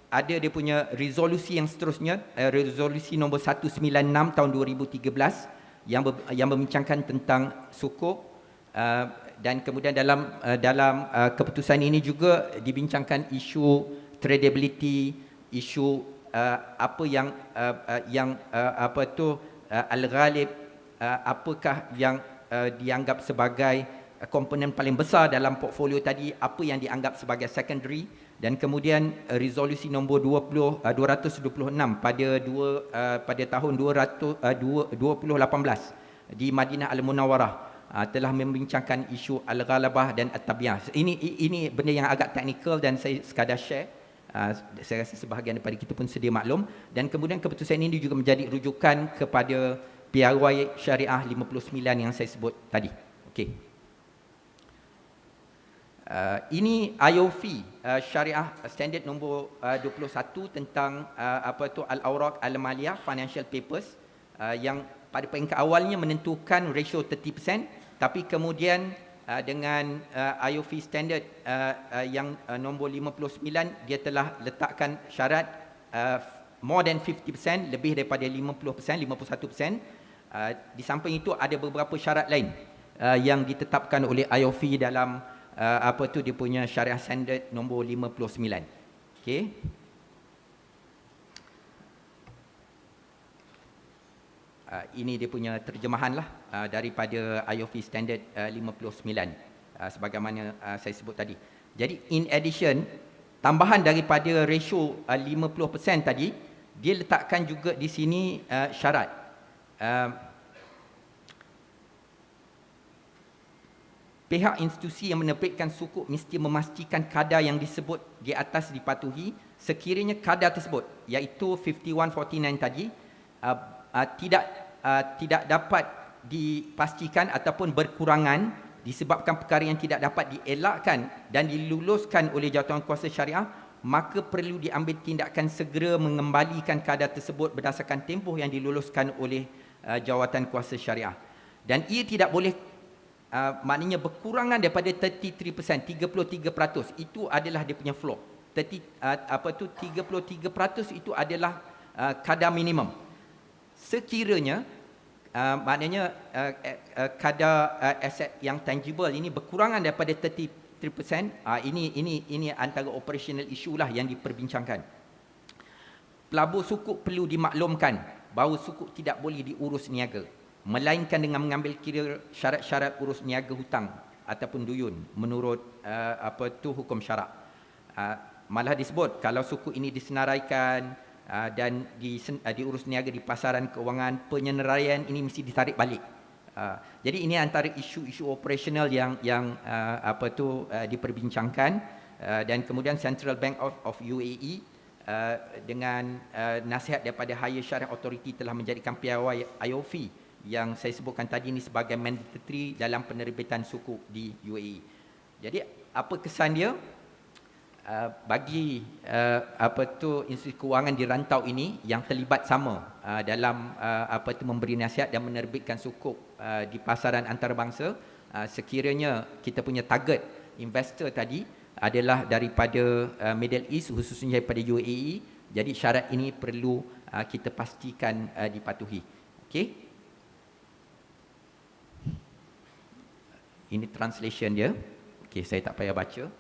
ada dia punya resolusi yang seterusnya, resolusi nombor 196 tahun 2013 yang membincangkan tentang sukuk, dan kemudian dalam keputusan ini juga dibincangkan isu tradability, isu apa yang al-ghalib, apakah yang dianggap sebagai komponen paling besar dalam portfolio tadi, apa yang dianggap sebagai secondary, dan kemudian resolusi nombor 226 pada tahun 2018 di Madinah Al-Munawwarah telah membincangkan isu al-ghalabah dan at-tabi'ah. Ini benda yang agak teknikal dan saya sekadar share. Saya rasa sebahagian daripada kita pun sedia maklum. Dan kemudian keputusan ini juga menjadi rujukan kepada piawai syariah 59 yang saya sebut tadi. Okey. Ini IOF, Syariah Standard nombor 21 tentang Al-Awraq Al-Maliyah Financial Papers, yang pada peringkat awalnya menentukan ratio 30%, tapi kemudian dengan IOF Standard yang nombor 59, dia telah letakkan syarat more than 50%, lebih daripada 50%, 51%. Di samping itu ada beberapa syarat lain yang ditetapkan oleh IOF dalam dia punya Syariah Standard nombor 59. Okey. Ini dia punya terjemahan lah daripada IOF Standard 59 sebagaimana saya sebut tadi. Jadi in addition, tambahan daripada ratio 50% tadi, dia letakkan juga di sini syarat. Pihak institusi yang menerbitkan sukuk mesti memastikan kadar yang disebut di atas dipatuhi. Sekiranya kadar tersebut, iaitu 5149 tadi, tidak dapat dipastikan ataupun berkurangan disebabkan perkara yang tidak dapat dielakkan dan diluluskan oleh jawatankuasa syariah, maka perlu diambil tindakan segera mengembalikan kadar tersebut berdasarkan tempoh yang diluluskan oleh jawatankuasa syariah. Dan ia tidak boleh maknanya berkurangan daripada 33%, 33%. Itu adalah dia punya floor. 33% itu adalah kadar minimum. Sekiranya maknanya kadar aset yang tangible ini berkurangan daripada 33%, ini antara operational issue lah yang diperbincangkan. Pelabur sukuk perlu dimaklumkan bahawa sukuk tidak boleh diurus niaga, melainkan dengan mengambil kira syarat-syarat urus niaga hutang ataupun duyun menurut hukum syarak. Malah disebut kalau sukuk ini disenaraikan dan diurus niaga di pasaran kewangan, penyenaraian ini mesti ditarik balik. Jadi ini antara isu-isu operasional yang diperbincangkan, dan kemudian Central Bank of UAE dengan nasihat daripada Higher Sharia Authority telah menjadikan piawai IOF yang saya sebutkan tadi ini sebagai mandatory dalam penerbitan sukuk di UAE. Jadi apa kesan dia bagi institusi kewangan di rantau ini yang terlibat sama dalam memberi nasihat dan menerbitkan sukuk di pasaran antarabangsa. Sekiranya kita punya target investor tadi adalah daripada Middle East, khususnya daripada UAE, jadi syarat ini perlu kita pastikan dipatuhi. Okey. Ini translation dia. Okey, saya tak payah baca.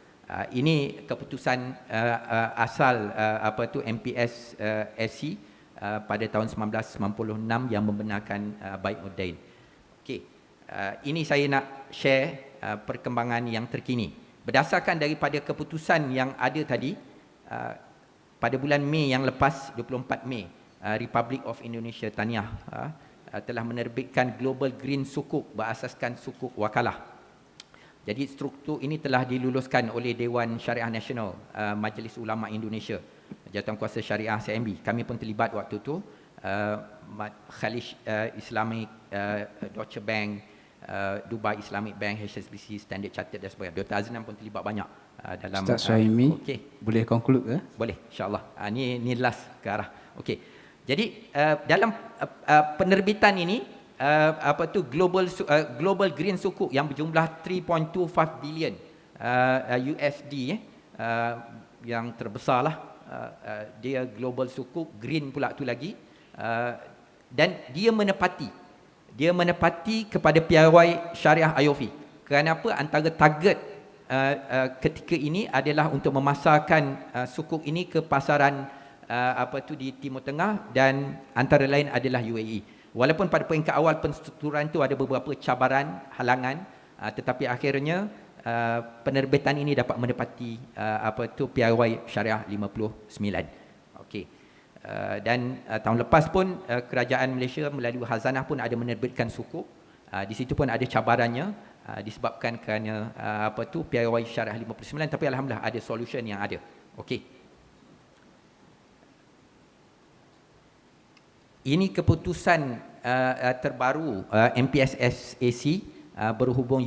Ini keputusan asal MPS SC pada tahun 1996 yang membenarkan Bai'ud Dain. Okey. Ini saya nak share perkembangan yang terkini. Berdasarkan daripada keputusan yang ada tadi, pada bulan Mei yang lepas, 24 Mei, Republic of Indonesia Tahniah telah menerbitkan Global Green Sukuk berasaskan sukuk wakalah. Jadi struktur ini telah diluluskan oleh Dewan Syariah Nasional, Majlis Ulama Indonesia, Jawatankuasa Syariah CMB. Kami pun terlibat waktu itu, Khalij Islamic, Deutsche Bank, Dubai Islamic Bank, HSBC, Standard Chartered dan sebagainya. Dr. Aznan pun terlibat banyak dalam. Ustaz Suhaimi, okay. Boleh conclude ke? Boleh, insyaAllah. Ni last ke arah. Okey. Jadi dalam penerbitan ini, Global Green Sukuk yang berjumlah 3.25 billion USD, yang terbesarlah, dia Global Sukuk Green pula tu lagi, dan dia menepati kepada piawai syariah IOF. Kenapa? Antara target ketika ini adalah untuk memasarkan sukuk ini ke pasaran di Timur Tengah, dan antara lain adalah UAE. Walaupun pada peringkat awal penstrukturan itu ada beberapa cabaran, halangan, tetapi akhirnya penerbitan ini dapat menepati piawai syariah 59. Okey. Dan tahun lepas pun kerajaan Malaysia melalui Khazanah pun ada menerbitkan sukuk. Di situ pun ada cabarannya disebabkan kerana piawai syariah 59, tapi alhamdulillah ada solution yang ada. Okey. Ini keputusan terbaru MPS SAC berhubung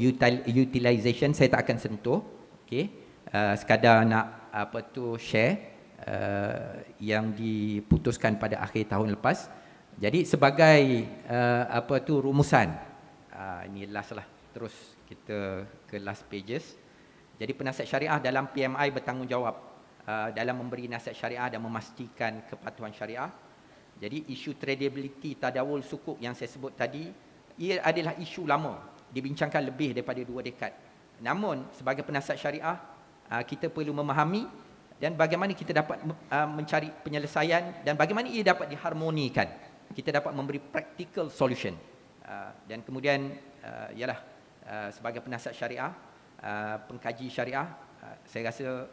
utilization, saya tak akan sentuh. Okey, sekadar nak share yang diputuskan pada akhir tahun lepas. Jadi sebagai rumusan, ini last lah, terus kita ke last pages. Jadi penasihat syariah dalam PMI bertanggungjawab dalam memberi nasihat syariah dan memastikan kepatuhan syariah. Jadi isu tradability tadawul sukuk yang saya sebut tadi, ia adalah isu lama, dibincangkan lebih daripada 2 dekad. Namun sebagai penasihat syariah, kita perlu memahami dan bagaimana kita dapat mencari penyelesaian dan bagaimana ia dapat diharmonikan. Kita dapat memberi practical solution. Dan kemudian sebagai penasihat syariah, pengkaji syariah, saya rasa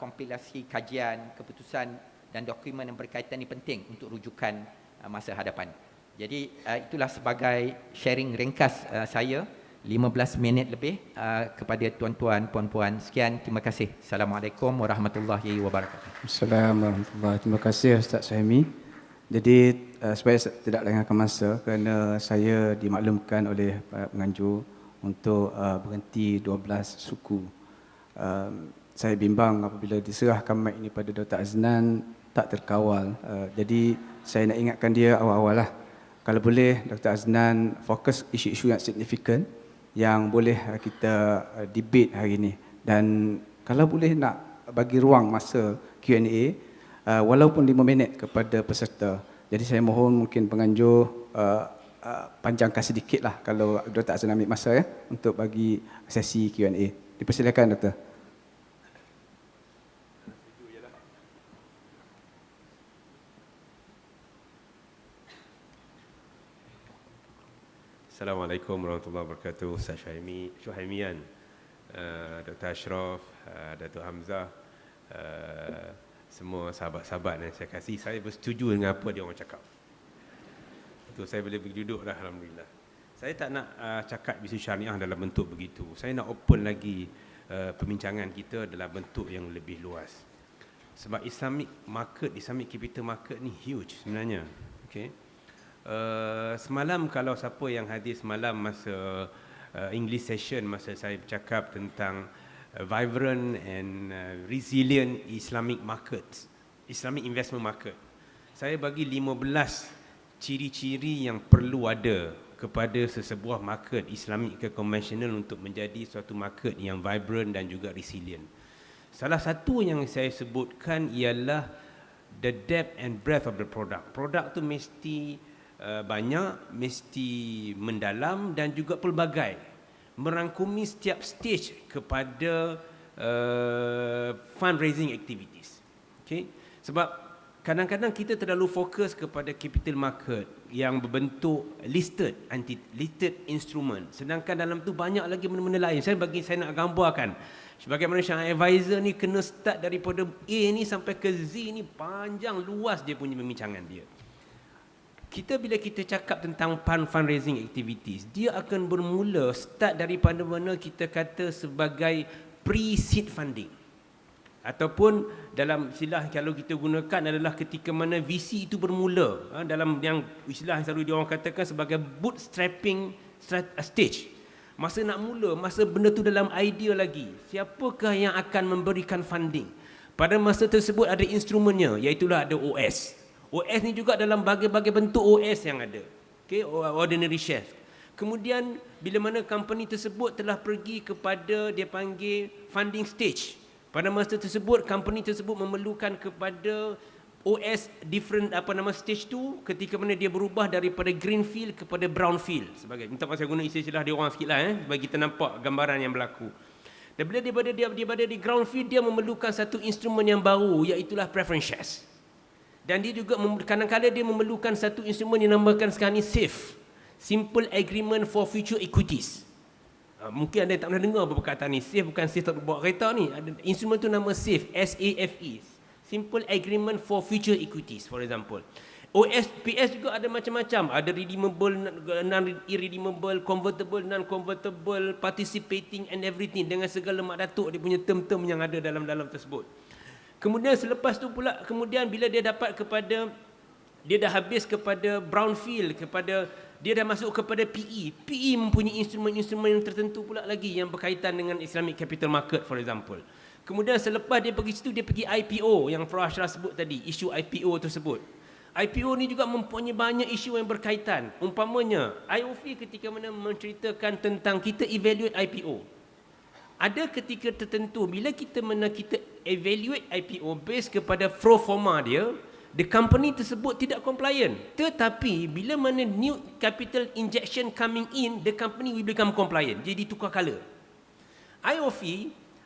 kompilasi kajian, keputusan dan dokumen yang berkaitan ini penting untuk rujukan masa hadapan. Jadi itulah sebagai sharing ringkas saya, 15 minit lebih kepada tuan-tuan, puan-puan. Sekian, terima kasih. Assalamualaikum warahmatullahi wabarakatuh. Assalamualaikum warahmatullahi wabarakatuh. Terima kasih Ustaz Suhaimi. Jadi supaya tidak lengahkan masa, kerana saya dimaklumkan oleh penganjur untuk berhenti 12 suku. Saya bimbang apabila diserahkan mic ini pada Dr. Aznan tak terkawal. Jadi saya nak ingatkan dia awal-awal lah. Kalau boleh Dr. Aznan fokus isu-isu yang signifikan yang boleh kita debate hari ini. Dan kalau boleh nak bagi ruang masa Q&A walaupun 5 minit kepada peserta. Jadi saya mohon mungkin penganjur panjangkan sedikit lah kalau Dr. Aznan ambil masa ya untuk bagi sesi Q&A. Dipersilakan Doktor. Assalamualaikum warahmatullahi wabarakatuh. Ustaz Syuhaimian, Dr. Ashraf, Datuk Hamzah, semua sahabat-sahabat yang saya kasih, saya bersetuju dengan apa dia orang cakap. Betul, saya boleh pergi duduk dah, alhamdulillah. Saya tak nak cakap isu syariah dalam bentuk begitu. Saya nak open lagi perbincangan kita dalam bentuk yang lebih luas. Sebab Islamic market, Islamic capital market ni huge sebenarnya. Okay. Semalam kalau siapa yang hadir semalam masa English session, masa saya bercakap tentang vibrant and resilient Islamic markets, Islamic investment market, saya bagi 15 ciri-ciri yang perlu ada kepada sesebuah market Islamic ke konvensional untuk menjadi suatu market yang vibrant dan juga resilient. Salah satu yang saya sebutkan ialah the depth and breadth of the product. Produk tu mesti banyak, mesti mendalam dan juga pelbagai, merangkumi setiap stage kepada fundraising activities. Okay? Sebab kadang-kadang kita terlalu fokus kepada capital market yang berbentuk listed instrument, sedangkan dalam tu banyak lagi benda-benda lain. Saya nak gambarkan sebagaimana Syariah Advisor ni kena start daripada A ni sampai ke Z ni, panjang luas dia punya pembincangan dia. Bila kita cakap tentang fundraising activities, dia akan bermula start daripada mana kita kata sebagai pre-seed funding. Ataupun dalam istilah kalau kita gunakan adalah ketika mana VC itu bermula, dalam yang istilah yang selalu diorang katakan sebagai bootstrapping stage. Masa nak mula, masa benda tu dalam idea lagi, siapakah yang akan memberikan funding? Pada masa tersebut ada instrumennya, iaitulah ada OS. OS ni juga dalam berbagai bentuk OS yang ada. Okay, ordinary shares. Kemudian bila mana company tersebut telah pergi kepada dia panggil funding stage, pada masa tersebut company tersebut memerlukan kepada OS different stage tu, ketika mana dia berubah daripada greenfield kepada brownfield sebagai, minta maaf saya guna istilah dia orang sikitlah bagi kita nampak gambaran yang berlaku. Dan bila dia berada di groundfield, dia memerlukan satu instrumen yang baru, iaitulah preference shares. Dan dia juga kadang-kadang dia memerlukan satu instrumen yang dinamakan sekarang ni SAFE, Simple Agreement for Future Equities. Mungkin ada yang tak pernah dengar apa perkataan ni. SAFE bukan SAFE tak bawa kereta ni. Instrumen tu nama SAFE, S-A-F-E, Simple Agreement for Future Equities, for example. OSPS juga ada macam-macam. Ada redeemable, non-irredeemable, convertible, non-convertible, participating and everything, dengan segala mak datuk dia punya term-term yang ada dalam tersebut. Kemudian selepas tu pula, kemudian bila dia dapat kepada, dia dah habis kepada brownfield, kepada dia dah masuk kepada PE. PE mempunyai instrumen-instrumen yang tertentu pula lagi yang berkaitan dengan Islamic Capital Market for example. Kemudian selepas dia pergi situ, dia pergi IPO yang Prof. Ashraf sebut tadi, isu IPO tersebut. IPO ni juga mempunyai banyak isu yang berkaitan. Umpamanya, IOF ketika mana menceritakan tentang kita evaluate IPO. Ada ketika tertentu, bila kita evaluate IPO based kepada pro forma dia, the company tersebut tidak compliant. Tetapi, bila mana new capital injection coming in, the company will become compliant. Jadi tukar color. IOF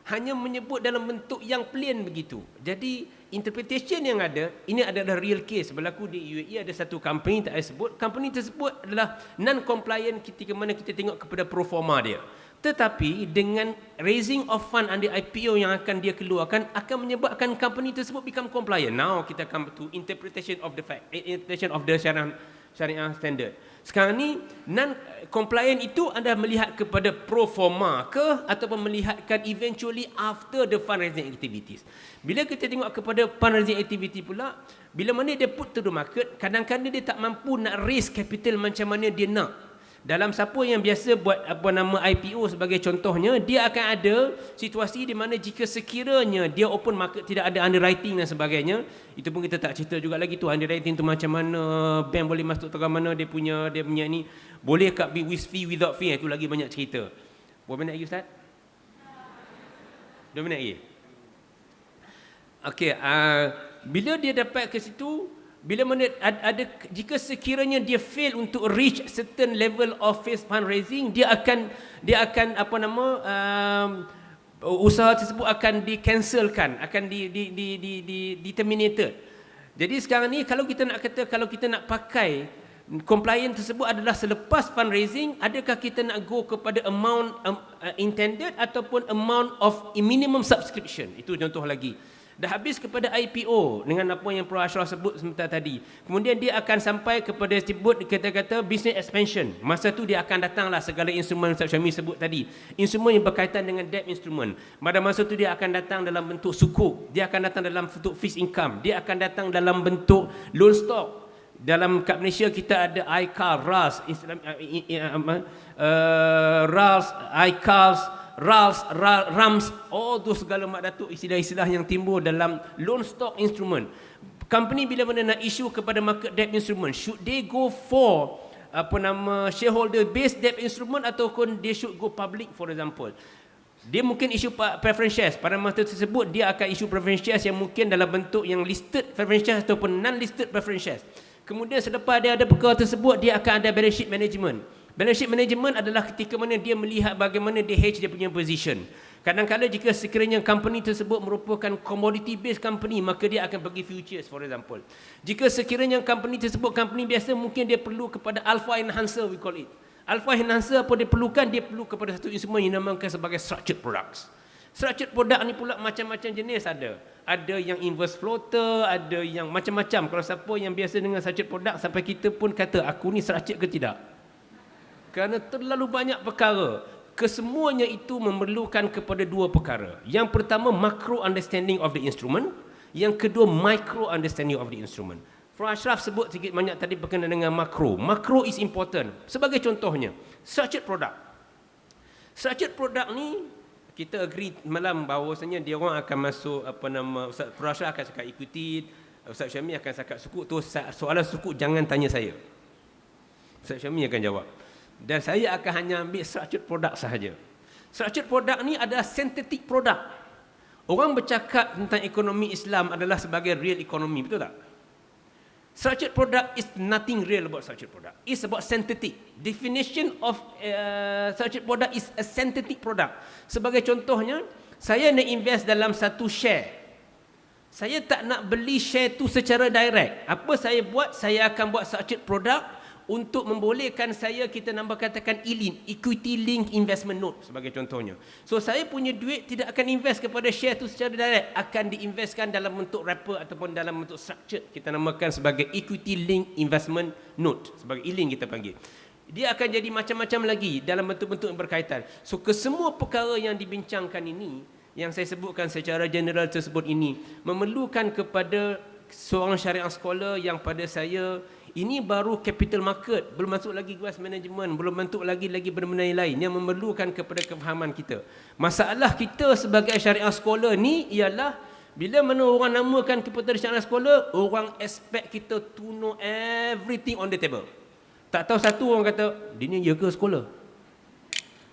hanya menyebut dalam bentuk yang plain begitu. Jadi interpretation yang ada, ini adalah real case. Berlaku di UAE ada satu company tak saya sebut. Company tersebut adalah non-compliant ketika mana kita tengok kepada pro forma dia. Tetapi dengan raising of fund under IPO yang akan dia keluarkan akan menyebabkan company tersebut become compliant. Now kita come to interpretation of the fact, interpretation of the syariah standard. Sekarang ni non-compliant itu anda melihat kepada pro forma ke ataupun melihatkan eventually after the fundraising activities. Bila kita tengok kepada fundraising activity pula, bila mana dia put to the market, kadang-kadang dia tak mampu nak raise capital macam mana dia nak. Dalam siapa yang biasa buat IPO sebagai contohnya, dia akan ada situasi di mana jika sekiranya dia open market tidak ada underwriting dan sebagainya, itu pun kita tak cerita juga lagi tu underwriting tu macam mana, bank boleh masuk ke mana, dia punya ni boleh kat with fee without fee, itu lagi banyak cerita. Berapa minit lagi Ustaz? 2 minit lagi. Okey, bila dia dapat ke situ, bila mana ada jika sekiranya dia fail untuk reach certain level of phase fundraising, dia akan usaha tersebut akan di-cancelkan, akan di terminated. Jadi sekarang ni kalau kita nak pakai compliant tersebut adalah selepas fundraising, adakah kita nak go kepada amount intended ataupun amount of minimum subscription? Itu contoh lagi. Dah habis kepada IPO dengan apa yang Prof. Ashraf sebut sebentar tadi. Kemudian dia akan sampai kepada sebut kata-kata business expansion. Masa tu dia akan datanglah segala instrumen Ustaz Syamil sebut tadi. Instrumen yang berkaitan dengan debt instrument. Pada masa tu dia akan datang dalam bentuk sukuk. Dia akan datang dalam bentuk fixed income. Dia akan datang dalam bentuk loan stock. Dalam kat Malaysia kita ada ICAR, RAS, RAS, ICARS, RALS, RAMS, all tu segala mak datuk istilah-istilah yang timbul dalam loan stock instrument. Company bila mana nak issue kepada market debt instrument, should they go for shareholder based debt instrument ataupun they should go public for example? Dia mungkin issue preference shares. Pada masa tersebut dia akan issue preference shares yang mungkin dalam bentuk yang listed preference shares ataupun non-listed preference shares. Kemudian selepas dia ada perkara tersebut, dia akan ada balance sheet management. Balance sheet management adalah ketika mana dia melihat bagaimana dia hedge dia punya position. Kadang-kadang jika sekiranya company tersebut merupakan commodity based company, maka dia akan pergi futures for example. Jika sekiranya company tersebut company biasa, mungkin dia perlu kepada alpha enhancer, we call it. Alpha enhancer apa dia perlukan? Dia perlu kepada satu instrumen yang dinamakan sebagai structured products. Structured product ni pula macam-macam jenis ada. Ada yang inverse floater, ada yang macam-macam. Kalau siapa yang biasa dengan structured product, sampai kita pun kata aku ni structured ke tidak? Kerana terlalu banyak perkara. Kesemuanya itu memerlukan kepada dua perkara. Yang pertama, macro understanding of the instrument. Yang kedua, micro understanding of the instrument. Prof. Ashraf sebut sikit banyak tadi berkenaan dengan makro. Makro is important. Sebagai contohnya, structured product. Structured product ni, kita agree malam bahawasanya dia orang akan masuk, Ustaz Prof. Ashraf akan cakap equity, Ustaz Syamil akan cakap sukuk. Tu soalan sukuk jangan tanya saya. Ustaz Syamil akan jawab. Dan saya akan hanya ambil structured product sahaja. Structured product ni adalah synthetic product. Orang bercakap tentang ekonomi Islam adalah sebagai real economy, betul tak? Structured product is nothing real about structured product. It's about synthetic. Definition of structured product is a synthetic product. Sebagai contohnya, saya nak invest dalam satu share. Saya tak nak beli share tu secara direct. Apa saya buat? Saya akan buat structured product untuk membolehkan saya, kita katakan ELIN, Equity Link Investment Note sebagai contohnya. So saya punya duit tidak akan invest kepada share tu secara direct, akan diinvestkan dalam bentuk wrapper ataupun dalam bentuk structured, kita namakan sebagai Equity Link Investment Note, sebagai ELIN kita panggil. Dia akan jadi macam-macam lagi dalam bentuk-bentuk yang berkaitan. So kesemua perkara yang dibincangkan ini, yang saya sebutkan secara general tersebut ini, memerlukan kepada seorang syariah scholar yang pada saya Ini baru capital market, belum masuk lagi wealth management, belum masuk lagi benda-benda yang lain yang memerlukan kepada kefahaman kita. Masalah kita sebagai syariah scholar ni ialah bila mana orang namakan kepada syariah scholar, orang expect kita to know everything on the table. Tak tahu satu orang kata, dia ni ya ke scholar?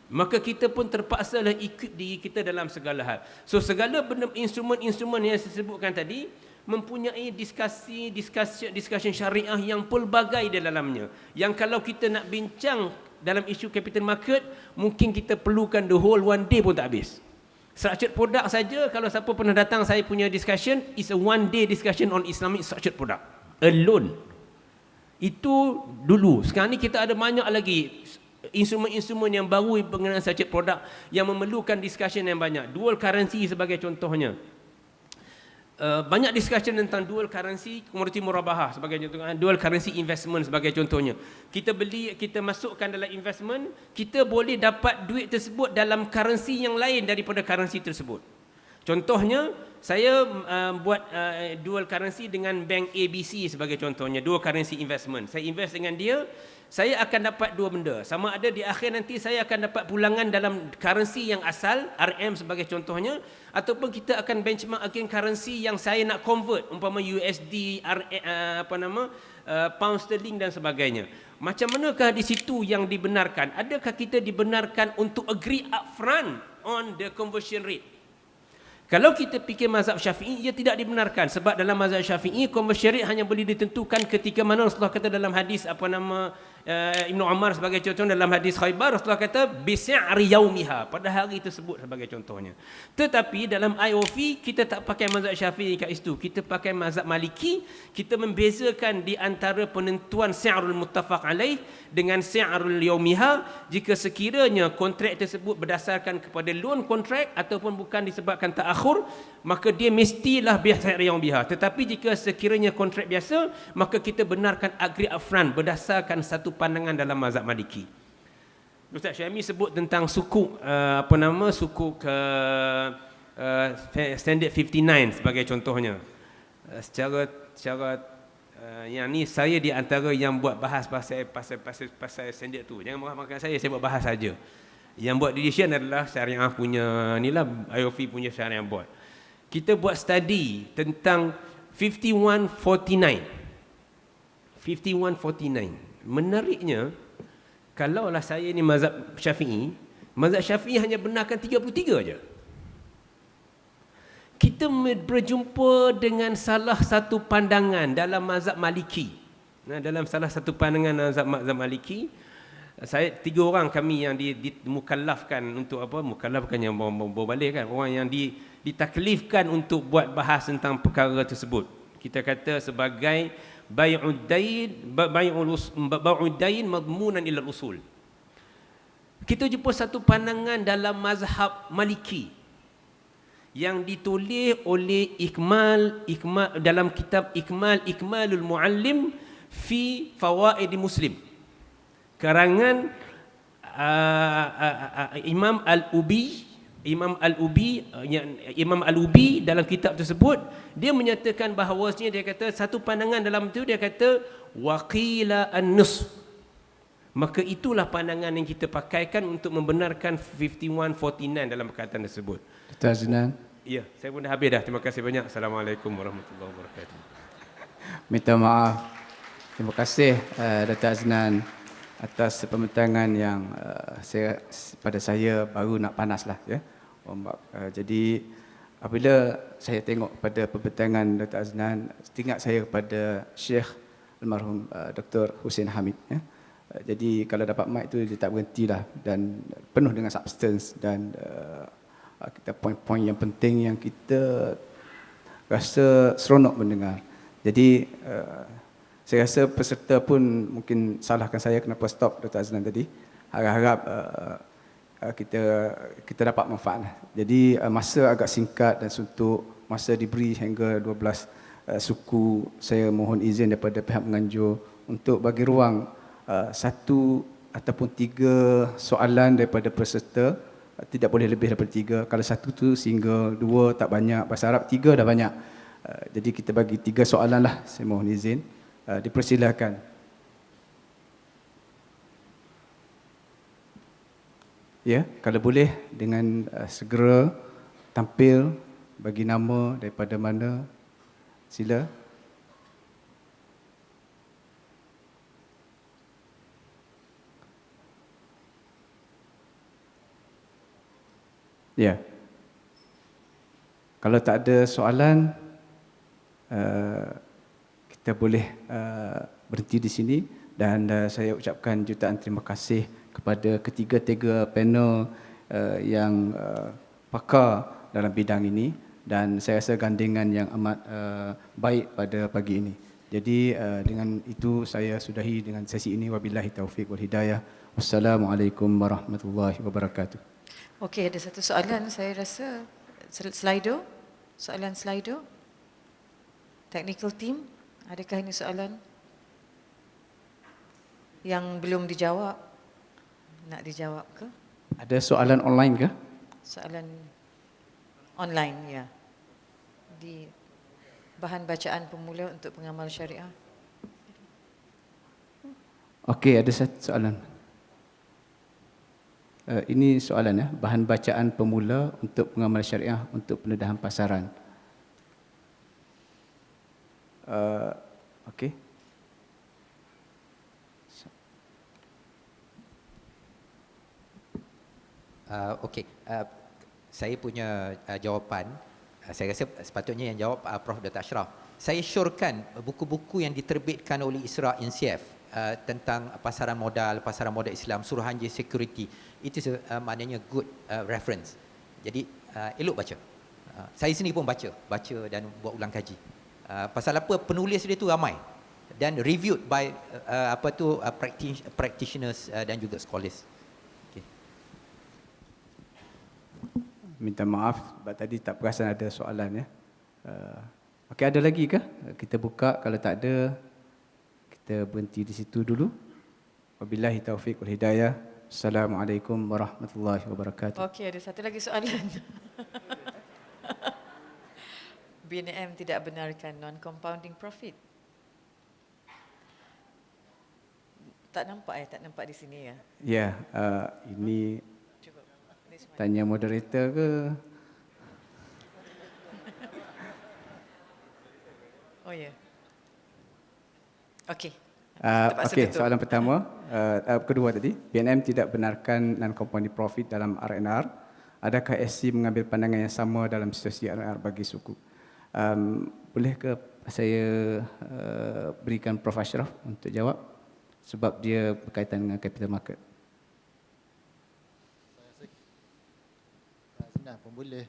Maka kita pun terpaksalah equip diri kita dalam segala hal. So segala benda instrumen-instrumen yang saya sebutkan tadi mempunyai discussion syariah yang pelbagai di dalamnya. Yang kalau kita nak bincang dalam isu capital market, mungkin kita perlukan the whole one day pun tak habis. Structured product saja, kalau siapa pernah datang saya punya discussion, is a one day discussion on Islamic structured product alone. Itu dulu. Sekarang ni kita ada banyak lagi instrumen-instrumen yang baru mengenai structured product yang memerlukan discussion yang banyak. Dual currency sebagai contohnya. Banyak discussion tentang dual currency, commodity murabahah sebagai contoh, dual currency investment sebagai contohnya. Kita beli, kita masukkan dalam investment, kita boleh dapat duit tersebut dalam currency yang lain daripada currency tersebut. Contohnya, saya buat dual currency dengan bank ABC sebagai contohnya, dual currency investment. Saya invest dengan dia, saya akan dapat dua benda. Sama ada di akhir nanti saya akan dapat pulangan dalam currency yang asal, RM sebagai contohnya, ataupun kita akan benchmark against currency yang saya nak convert, umpama USD, pound sterling dan sebagainya. Macam manakah di situ yang dibenarkan? Adakah kita dibenarkan untuk agree upfront on the conversion rate? Kalau kita fikir mazhab Syafi'i, ia tidak dibenarkan, sebab dalam mazhab Syafi'i conversion rate hanya boleh ditentukan ketika mana Rasulullah kata dalam hadis Ibn Umar sebagai contoh, dalam hadis Khaybar Rasulullah kata bi'si'ri yaumiha, pada hari tersebut sebagai contohnya. Tetapi dalam IOV kita tak pakai mazhab Syafi'i kat situ, kita pakai mazhab Maliki. Kita membezakan di antara penentuan si'rul muttafaq alaih dengan si'rul yaumiha jika sekiranya kontrak tersebut berdasarkan kepada loan kontrak ataupun bukan disebabkan ta'akhur, maka dia mestilah bi'si'ri yaumiha. Tetapi jika sekiranya kontrak biasa, maka kita benarkan agree upfront berdasarkan satu pandangan dalam mazhab Maliki. Ustaz Syahmi sebut tentang sukuk sukuk standard 59 sebagai contohnya. Secara yang ni saya di antara yang buat bahas pasal standard tu. Jangan marah-marahkan saya buat bahas saja. Yang buat decision adalah syariah punya inilah, IOF punya syariah buat. Kita buat study tentang 5149. Menariknya, kalaulah saya ni mazhab Syafi'i hanya benarkan 33 aja. Kita berjumpa dengan salah satu pandangan dalam mazhab Maliki. Dalam salah satu pandangan mazhab Maliki, saya 3 orang kami yang dimukallafkan untuk mukallafkan yang bawa balik kan, orang yang ditaklifkan untuk buat bahas tentang perkara tersebut. Kita kata sebagai bai'ud dain madmunan ila usul. Kita jumpa satu pandangan dalam mazhab Maliki yang ditulis oleh Ikmal dalam kitab Ikmalul Muallim fi Fawaid Muslim, karangan Imam Al-Ubi dalam kitab tersebut, dia menyatakan bahawasanya, dia kata satu pandangan dalam itu, dia kata waqila an-nusf. Maka itulah pandangan yang kita pakaikan untuk membenarkan 5149 dalam perkataan tersebut. Dr. Aznan. Ya, saya pun dah habis dah. Terima kasih banyak. Assalamualaikum warahmatullahi wabarakatuh. Minta maaf. Terima kasih Dr. Aznan atas pembentangan yang pada saya baru nak panas lah ya. Jadi apabila saya tengok pada pembentangan Dr. Aznan, teringat saya kepada Syekh almarhum Dr. Hussein Hamid ya. Jadi kalau dapat mic tu dia tak berhentilah, dan penuh dengan substance dan kita poin-poin yang penting yang kita rasa seronok mendengar. Jadi saya rasa peserta pun mungkin salahkan saya kenapa stop Dr. Aznan tadi. Harap-harap kita dapat manfaat. Jadi masa agak singkat dan suntuk, masa diberi hingga 12 suku. Saya mohon izin daripada pihak menganjur untuk bagi ruang 1 ataupun 3 soalan daripada peserta. Tidak boleh lebih daripada 3. Kalau 1 tu single, 2 tak banyak. Bahasa Arab 3 dah banyak. Jadi kita bagi 3 soalan lah, saya mohon izin. Dipersilakan. Ya, kalau boleh dengan segera tampil, bagi nama daripada mana, sila. Ya. Kalau tak ada soalan, kita boleh berhenti di sini dan saya ucapkan jutaan terima kasih kepada ketiga-tiga panel yang pakar dalam bidang ini dan saya rasa gandingan yang amat baik pada pagi ini. Jadi dengan itu saya sudahi dengan sesi ini. Wabillahi taufiq wal hidayah. Wassalamualaikum warahmatullahi wabarakatuh. Okey, ada satu soalan saya rasa. Slido? Soalan Slido? Technical team? Adakah ini soalan yang belum dijawab? Nak dijawab ke? Ada soalan online ke? Soalan online, ya. Di bahan bacaan pemula untuk pengamal syariah. Okey, ada satu soalan. Ini soalan ya, bahan bacaan pemula untuk pengamal syariah untuk pendedahan pasaran. Okey. Okey, saya punya jawapan. Saya rasa sepatutnya yang jawab Prof. Dr. Ashraf. Saya syorkan buku-buku yang diterbitkan oleh ISRA INSIAF tentang pasaran modal Islam, Suruhanjaya Security, itu maknanya good reference. Jadi elok baca. Saya sendiri pun baca dan buat ulang kaji. Pasal apa, penulis dia tu ramai dan reviewed by practitioners dan juga scholars. Minta maaf sebab tadi tak perasan ada soalan ya. Okey, ada lagi ke? Kita buka, kalau tak ada kita berhenti di situ dulu. Wabillahi taufiq wal hidayah. Assalamualaikum warahmatullahi wabarakatuh. Okey, ada satu lagi soalan. BNM tidak benarkan non-compounding profit. Tak nampak di sini ya. Ya, ini Cuba. tanya moderator ke? Oh ya. Okey. Okey, soalan pertama, kedua tadi, BNM tidak benarkan non-compounding profit dalam RNR. Adakah SC mengambil pandangan yang sama dalam situasi RNR bagi suku? Boleh ke saya berikan Prof. Ashraf untuk jawab sebab dia berkaitan dengan capital market. Senang pun boleh.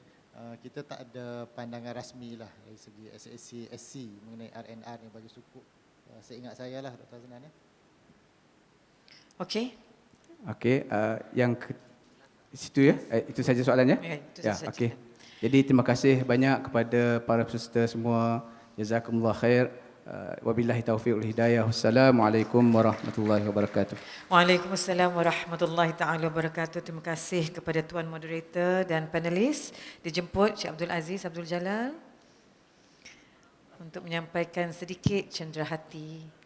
Kita tak ada pandangan rasmi lah dari segi SAC, SC mengenai RNR ni bagi suku. Seingat saya lah Dr. Aznan ya. Okey. Okey, situ ya. Itu saja soalannya? Ya, itu Ya, saja. okey. Jadi terima kasih banyak kepada para peserta semua. Jazakumullah khair. Wabillahi taufiq wal hidayah. Wassalamualaikum warahmatullahi wabarakatuh. Waalaikumsalam warahmatullahi taala wabarakatuh. Terima kasih kepada tuan moderator dan panelis. Dijemput Cik Abdul Aziz Abdul Jalal untuk menyampaikan sedikit cenderahati.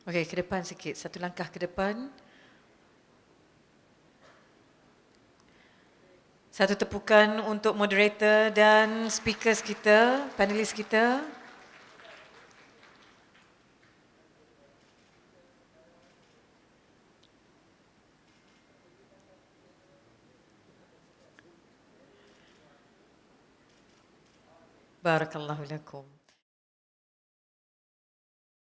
Okey, ke depan sikit. Satu langkah ke depan. Satu tepukan untuk moderator dan speakers kita, panelis kita. Barakallahu lakum.